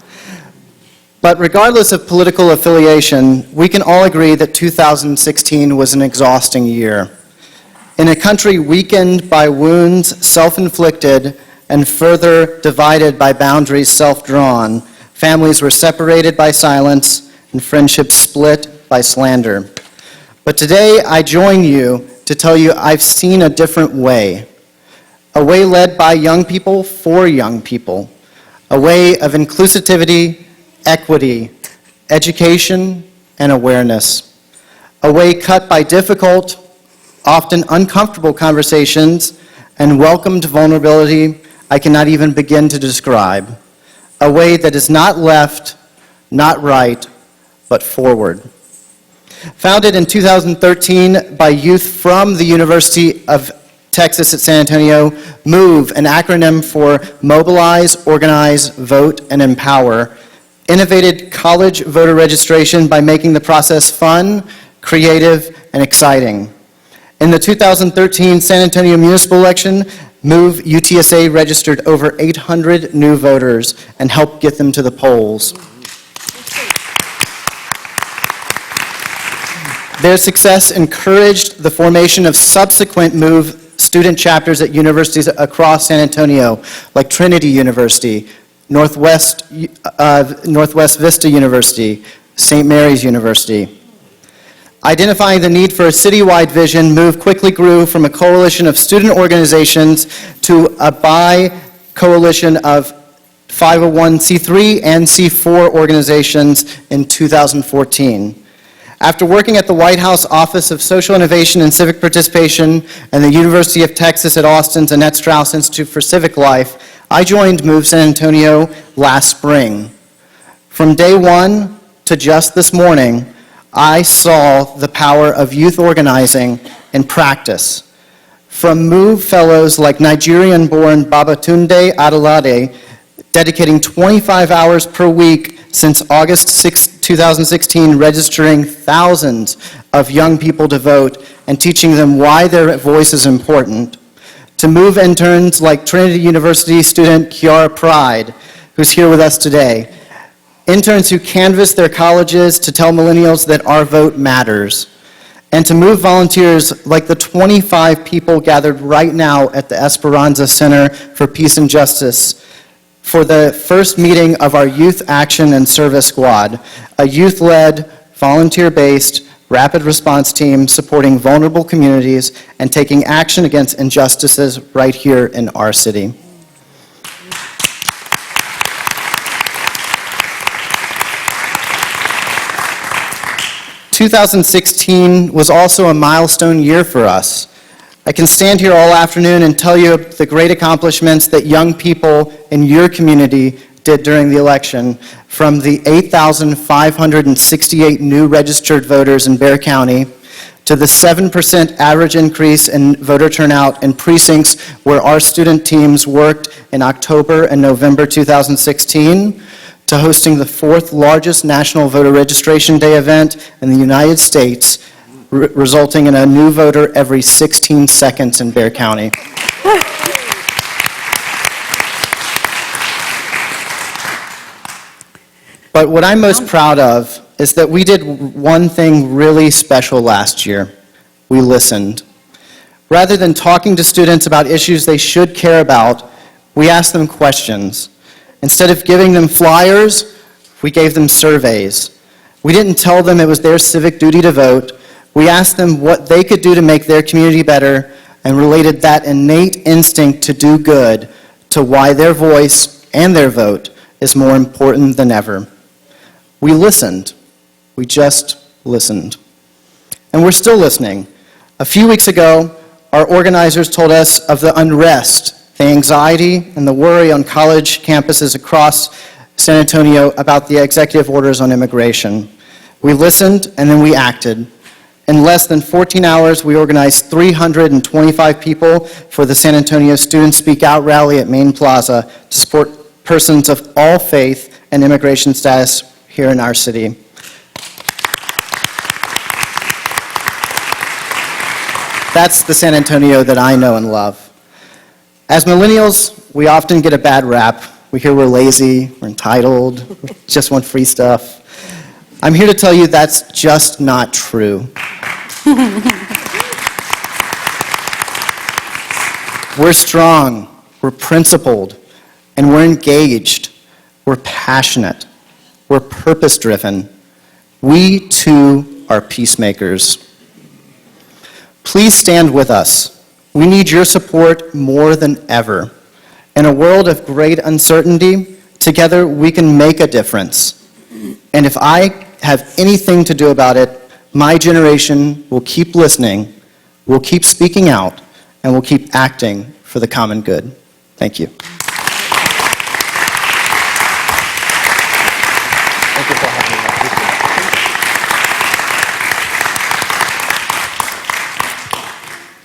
But regardless of political affiliation, we can all agree that 2016 was an exhausting year. In a country weakened by wounds self-inflicted and further divided by boundaries self-drawn, families were separated by silence and friendships split by slander. But today I join you to tell you I've seen a different way, a way led by young people for young people, a way of inclusivity, equity, education, and awareness, a way cut by difficult, often uncomfortable conversations and welcomed vulnerability I cannot even begin to describe, a way that is not left, not right, but forward. Founded in 2013 by youth from the University of Texas at San Antonio, MOVE, an acronym for Mobilize, Organize, Vote, and Empower, innovated college voter registration by making the process fun, creative, and exciting. In the 2013 San Antonio municipal election, MOVE UTSA registered over 800 new voters and helped get them to the polls. Their success encouraged the formation of subsequent MOVE student chapters at universities across San Antonio, like Trinity University, Northwest Vista University, St. Mary's University. Identifying the need for a citywide vision, MOVE quickly grew from a coalition of student organizations to a bi-coalition of 501c3 and C4 organizations in 2014. After working at the White House Office of Social Innovation and Civic Participation and the University of Texas at Austin's Annette Strauss Institute for Civic Life, I joined Move San Antonio last spring. From day one to just this morning, I saw the power of youth organizing in practice. From Move fellows like Nigerian-born Babatunde Adelade, dedicating 25 hours per week since August 6, 2016, registering thousands of young people to vote and teaching them why their voice is important, to Move interns like Trinity University student Kiara Pride, who's here with us today, interns who canvass their colleges to tell millennials that our vote matters, and to Move volunteers like the 25 people gathered right now at the Esperanza Center for Peace and Justice for the first meeting of our Youth Action and Service Squad, a youth-led, volunteer-based, rapid response team supporting vulnerable communities and taking action against injustices right here in our city. "2016 was also a milestone year for us. I can stand here all afternoon and tell you the great accomplishments that young people in your community did during the election, from the 8,568 new registered voters in Bexar County to the 7% average increase in voter turnout in precincts where our student teams worked in October and November 2016, to hosting the 4th largest National Voter Registration Day event in the United States, resulting in a new voter every 16 seconds in Bexar County. But what I'm most proud of is that we did one thing really special last year. We listened. Rather than talking to students about issues they should care about, we asked them questions. Instead of giving them flyers, we gave them surveys. We didn't tell them it was their civic duty to vote. We asked them what they could do to make their community better, and related that innate instinct to do good to why their voice and their vote is more important than ever. We listened. We just listened. And we're still listening. A few weeks ago, our organizers told us of the unrest, the anxiety, and the worry on college campuses across San Antonio about the executive orders on immigration. We listened, and then we acted. In less than 14 hours, we organized 325 people for the San Antonio Student Speak Out rally at Main Plaza to support persons of all faith and immigration status here in our city. That's the San Antonio that I know and love. As millennials, we often get a bad rap. We hear we're lazy, we're entitled, we just want free stuff. I'm here to tell you that's just not true. We're strong, we're principled, and we're engaged. We're passionate. We're purpose-driven. We, too, are peacemakers. Please stand with us. We need your support more than ever. In a world of great uncertainty, together we can make a difference. And if I have anything to do about it, my generation will keep listening, will keep speaking out, and will keep acting for the common good. Thank you.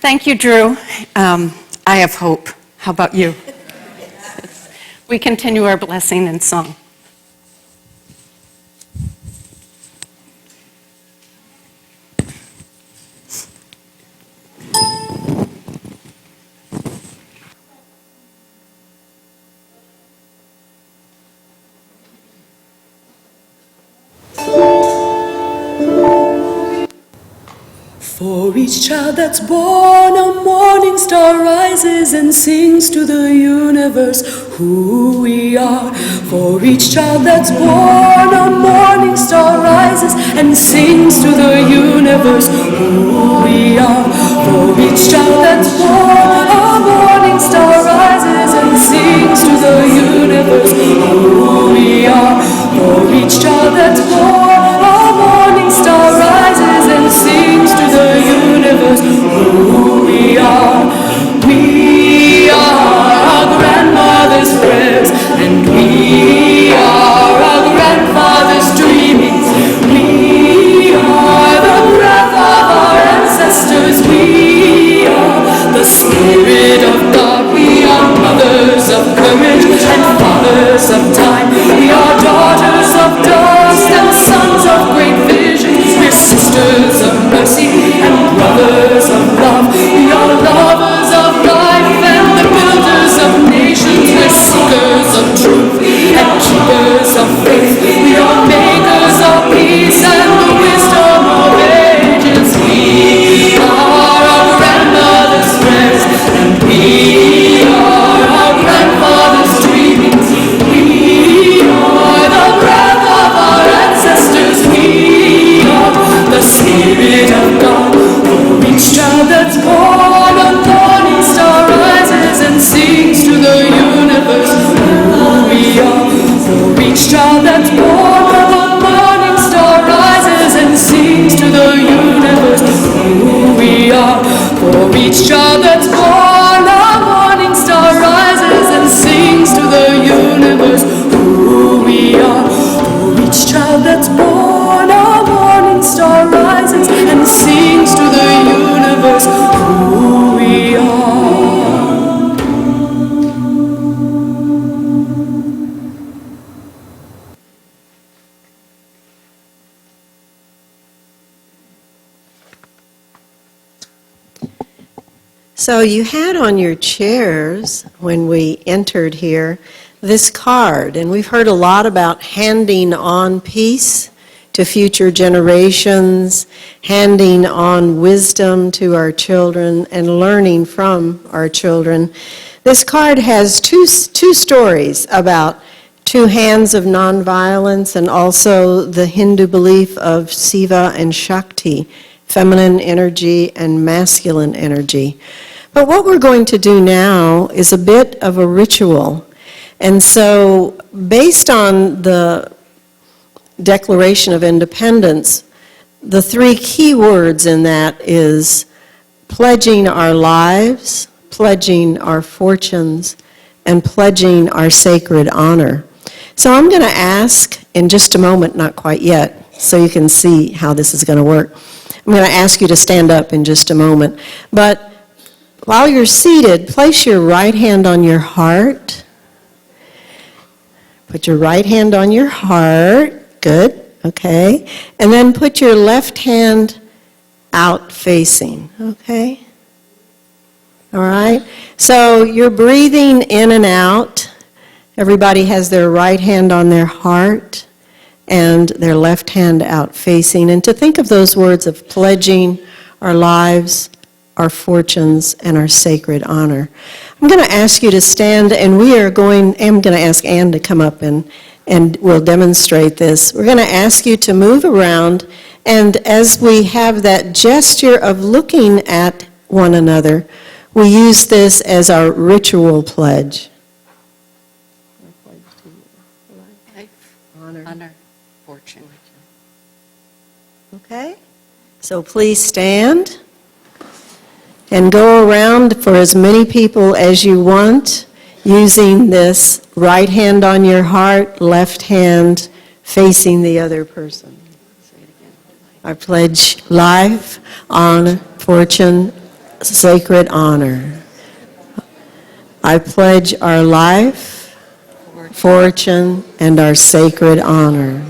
Thank you, Drew. I have hope. How about you? We continue our blessing in song. For each child that's born, a morning star rises and sings to the universe who we are. For each child that's born, a morning star rises and sings to the universe who we are. For each child that's born, a morning star rises and sings to the universe who we are. For each child that's born, a morning star rises and sings to the universe who we are. We are our grandmother's prayers, and we are our grandfather's dreamings. We are the breath of our ancestors. We are the spirit So you had on your chairs when we entered here this card, and we've heard a lot about handing on peace to future generations, handing on wisdom to our children, and learning from our children. This card has two stories about two hands of nonviolence and also the Hindu belief of Shiva and Shakti, feminine energy and masculine energy. But what we're going to do now is a bit of a ritual. And so, based on the Declaration of Independence, the three key words in that is pledging our lives, pledging our fortunes, and pledging our sacred honor. So I'm going to ask in just a moment, not quite yet, so you can see how this is going to work. I'm going to ask you to stand up in just a moment. But while you're seated, place your right hand on your heart. Put your right hand on your heart. Good. Okay. And then put your left hand out facing. Okay. All right. So you're breathing in and out. Everybody has their right hand on their heart and their left hand out facing. And to think of those words of pledging our lives, our fortunes, and our sacred honor. I'm going to ask you to stand, and I'm going to ask Ann to come up and we'll demonstrate this. We're going to ask you to move around, and as we have that gesture of looking at one another, we use this as our ritual pledge. Life, honor, fortune. Okay? So please stand and go around for as many people as you want, using this right hand on your heart, left hand facing the other person. I pledge life, honor, fortune, sacred honor. I pledge our life, fortune, and our sacred honor.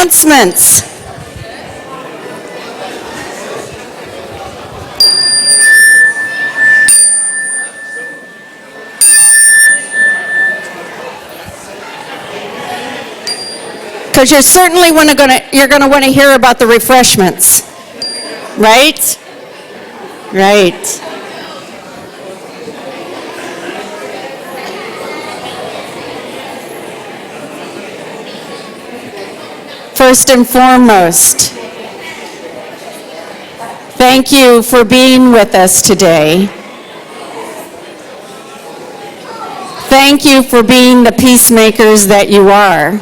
announcements. Because you're certainly going to want to hear about the refreshments, right? Right. First and foremost, thank you for being with us today. Thank you for being the peacemakers that you are.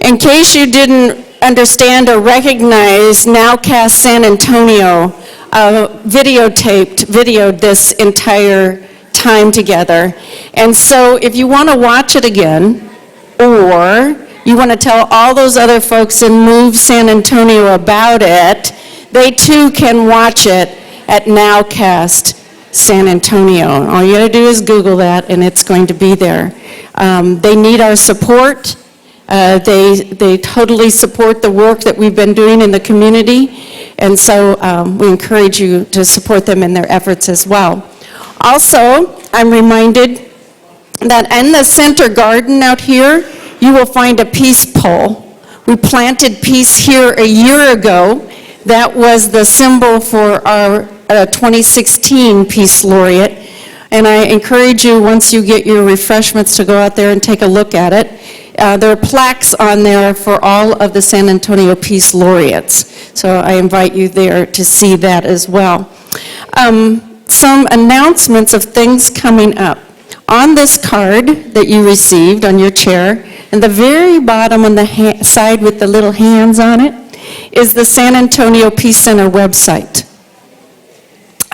In case you didn't understand or recognize, Nowcast San Antonio videoed this entire time together. And so if you want to watch it again, or you want to tell all those other folks in Move San Antonio about it, they too can watch it at Nowcast San Antonio. All you got to do is Google that, and it's going to be there. They need our support. They totally support the work that we've been doing in the community, and so we encourage you to support them in their efforts as well. Also, I'm reminded that in the center garden out here, you will find a peace pole. We planted peace here a year ago. That was the symbol for our 2016 Peace Laureate. And I encourage you, once you get your refreshments, to go out there and take a look at it. There are plaques on there for all of the San Antonio Peace Laureates. So I invite you there to see that as well. Some announcements of things coming up. On this card that you received on your chair, in the very bottom on the side with the little hands on it, is the San Antonio Peace Center website.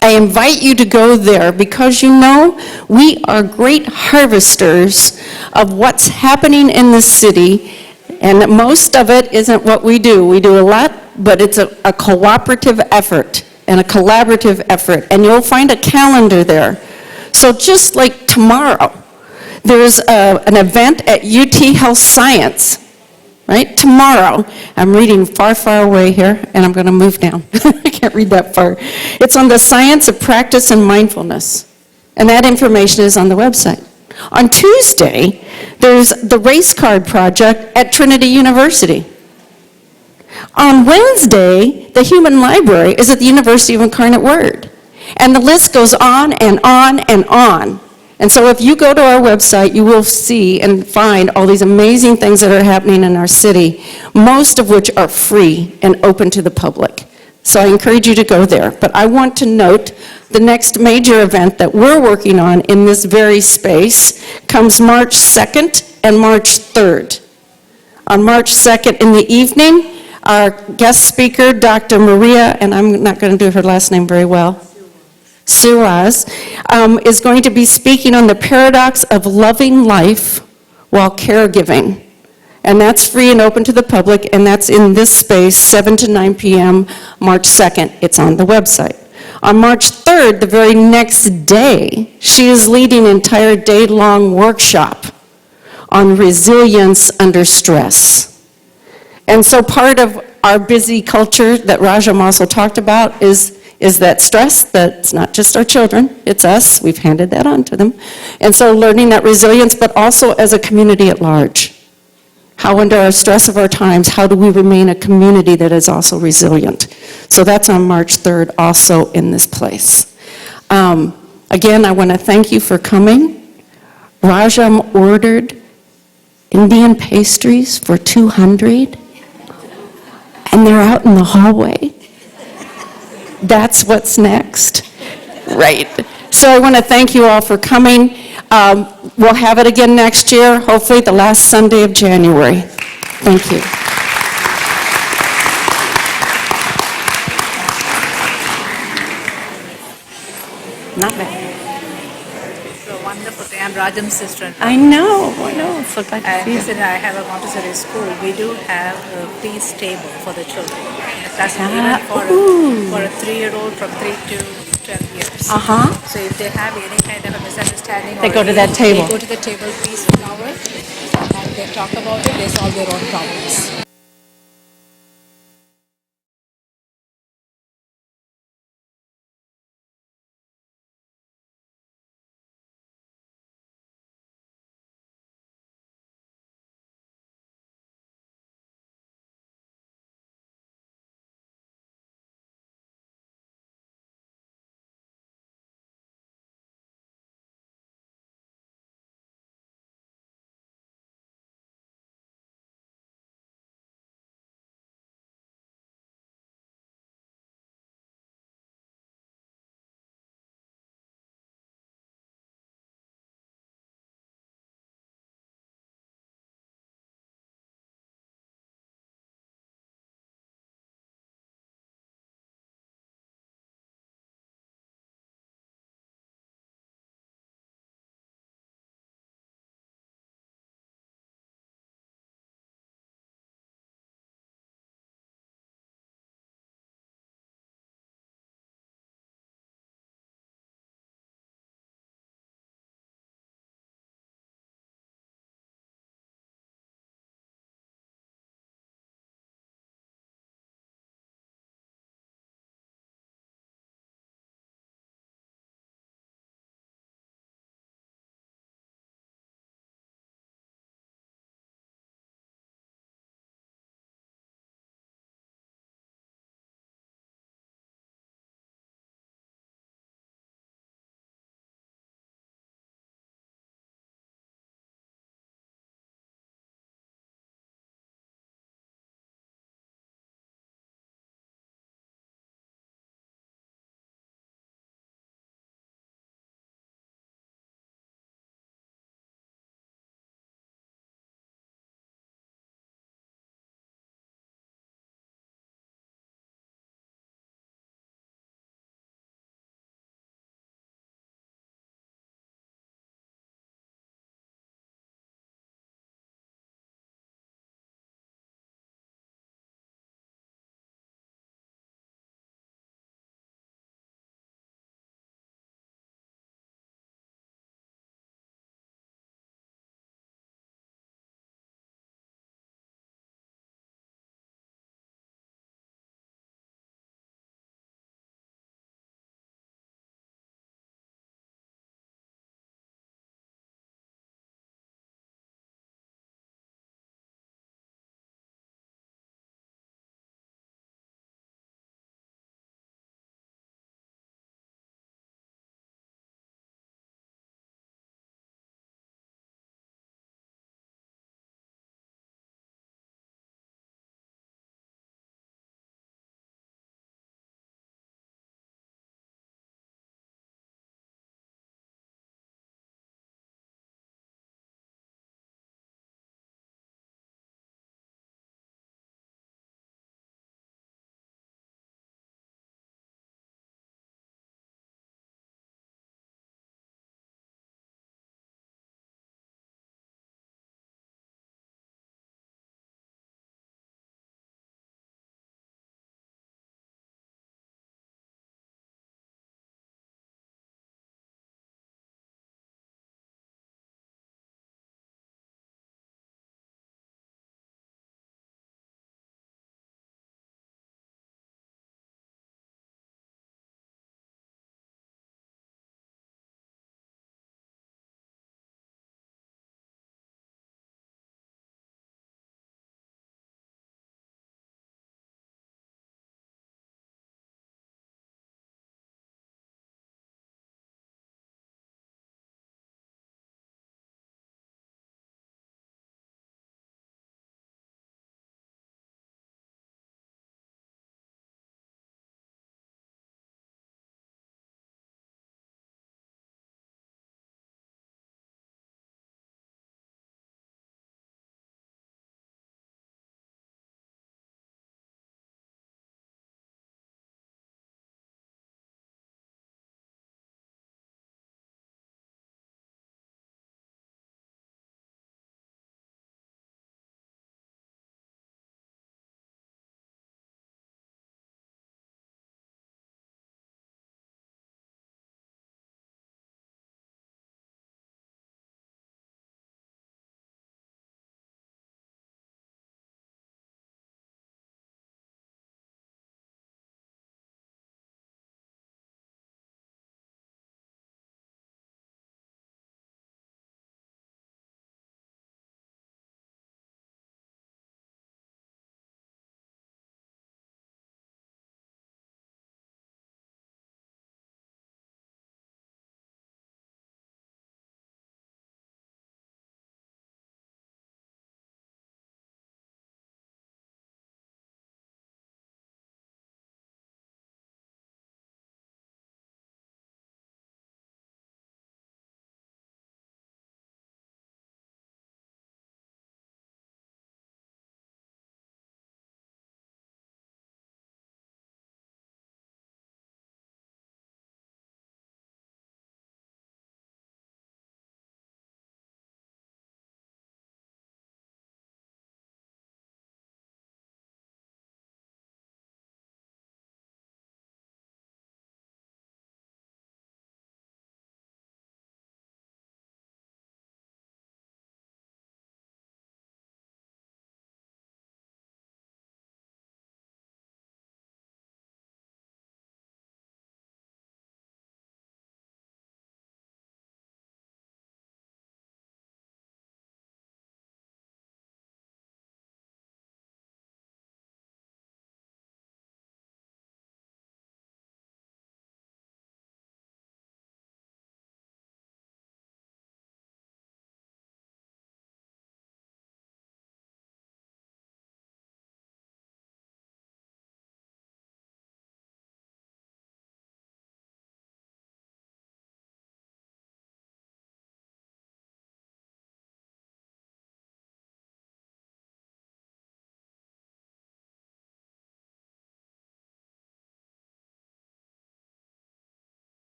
I invite you to go there because you know we are great harvesters of what's happening in the city, and most of it isn't what we do. We do a lot, but it's a cooperative effort and a collaborative effort, and you'll find a calendar there. So just like tomorrow, there's an event at UT Health Science, right? Tomorrow. I'm reading far, far away here, and I'm going to move down. I can't read that far. It's on the science of practice and mindfulness, and that information is on the website. On Tuesday, there's the race card project at Trinity University. On Wednesday, the Human Library is at the University of Incarnate Word. And the list goes on and on and on. And so if you go to our website, you will see and find all these amazing things that are happening in our city, most of which are free and open to the public. So I encourage you to go there. But I want to note the next major event that we're working on in this very space comes March 2nd and March 3rd. On March 2nd in the evening, our guest speaker, Dr. Maria, and I'm not going to do her last name very well, Suraz, is going to be speaking on the paradox of loving life while caregiving. And that's free and open to the public, and that's in this space, 7 to 9 p.m., March 2nd. It's on the website. On March 3rd, the very next day, she is leading an entire day-long workshop on resilience under stress. And so part of our busy culture that Rajam also talked about is that stress, that's not just our children, it's us, we've handed that on to them. And so learning that resilience, but also as a community at large. How under our stress of our times, how do we remain a community that is also resilient? So that's on March 3rd, also in this place. Again, I want to thank you for coming. Rajam ordered Indian pastries for 200, and they're out in the hallway. That's what's next. Right. So I want to thank you all for coming. We'll have it again next year, hopefully the last Sunday of January. Thank you. Not bad. So wonderful thing. I'm Rajam's sister. I know. It's so glad to And see you. listen, I have a Montessori school. We do have a peace table for the children. That's even for a 3-year-old from 3 to 12 years. leaders. Uh-huh. So if they have any kind of a misunderstanding, They or go to that table. They go to the table, peace flower, and they talk about it. They solve their own problems.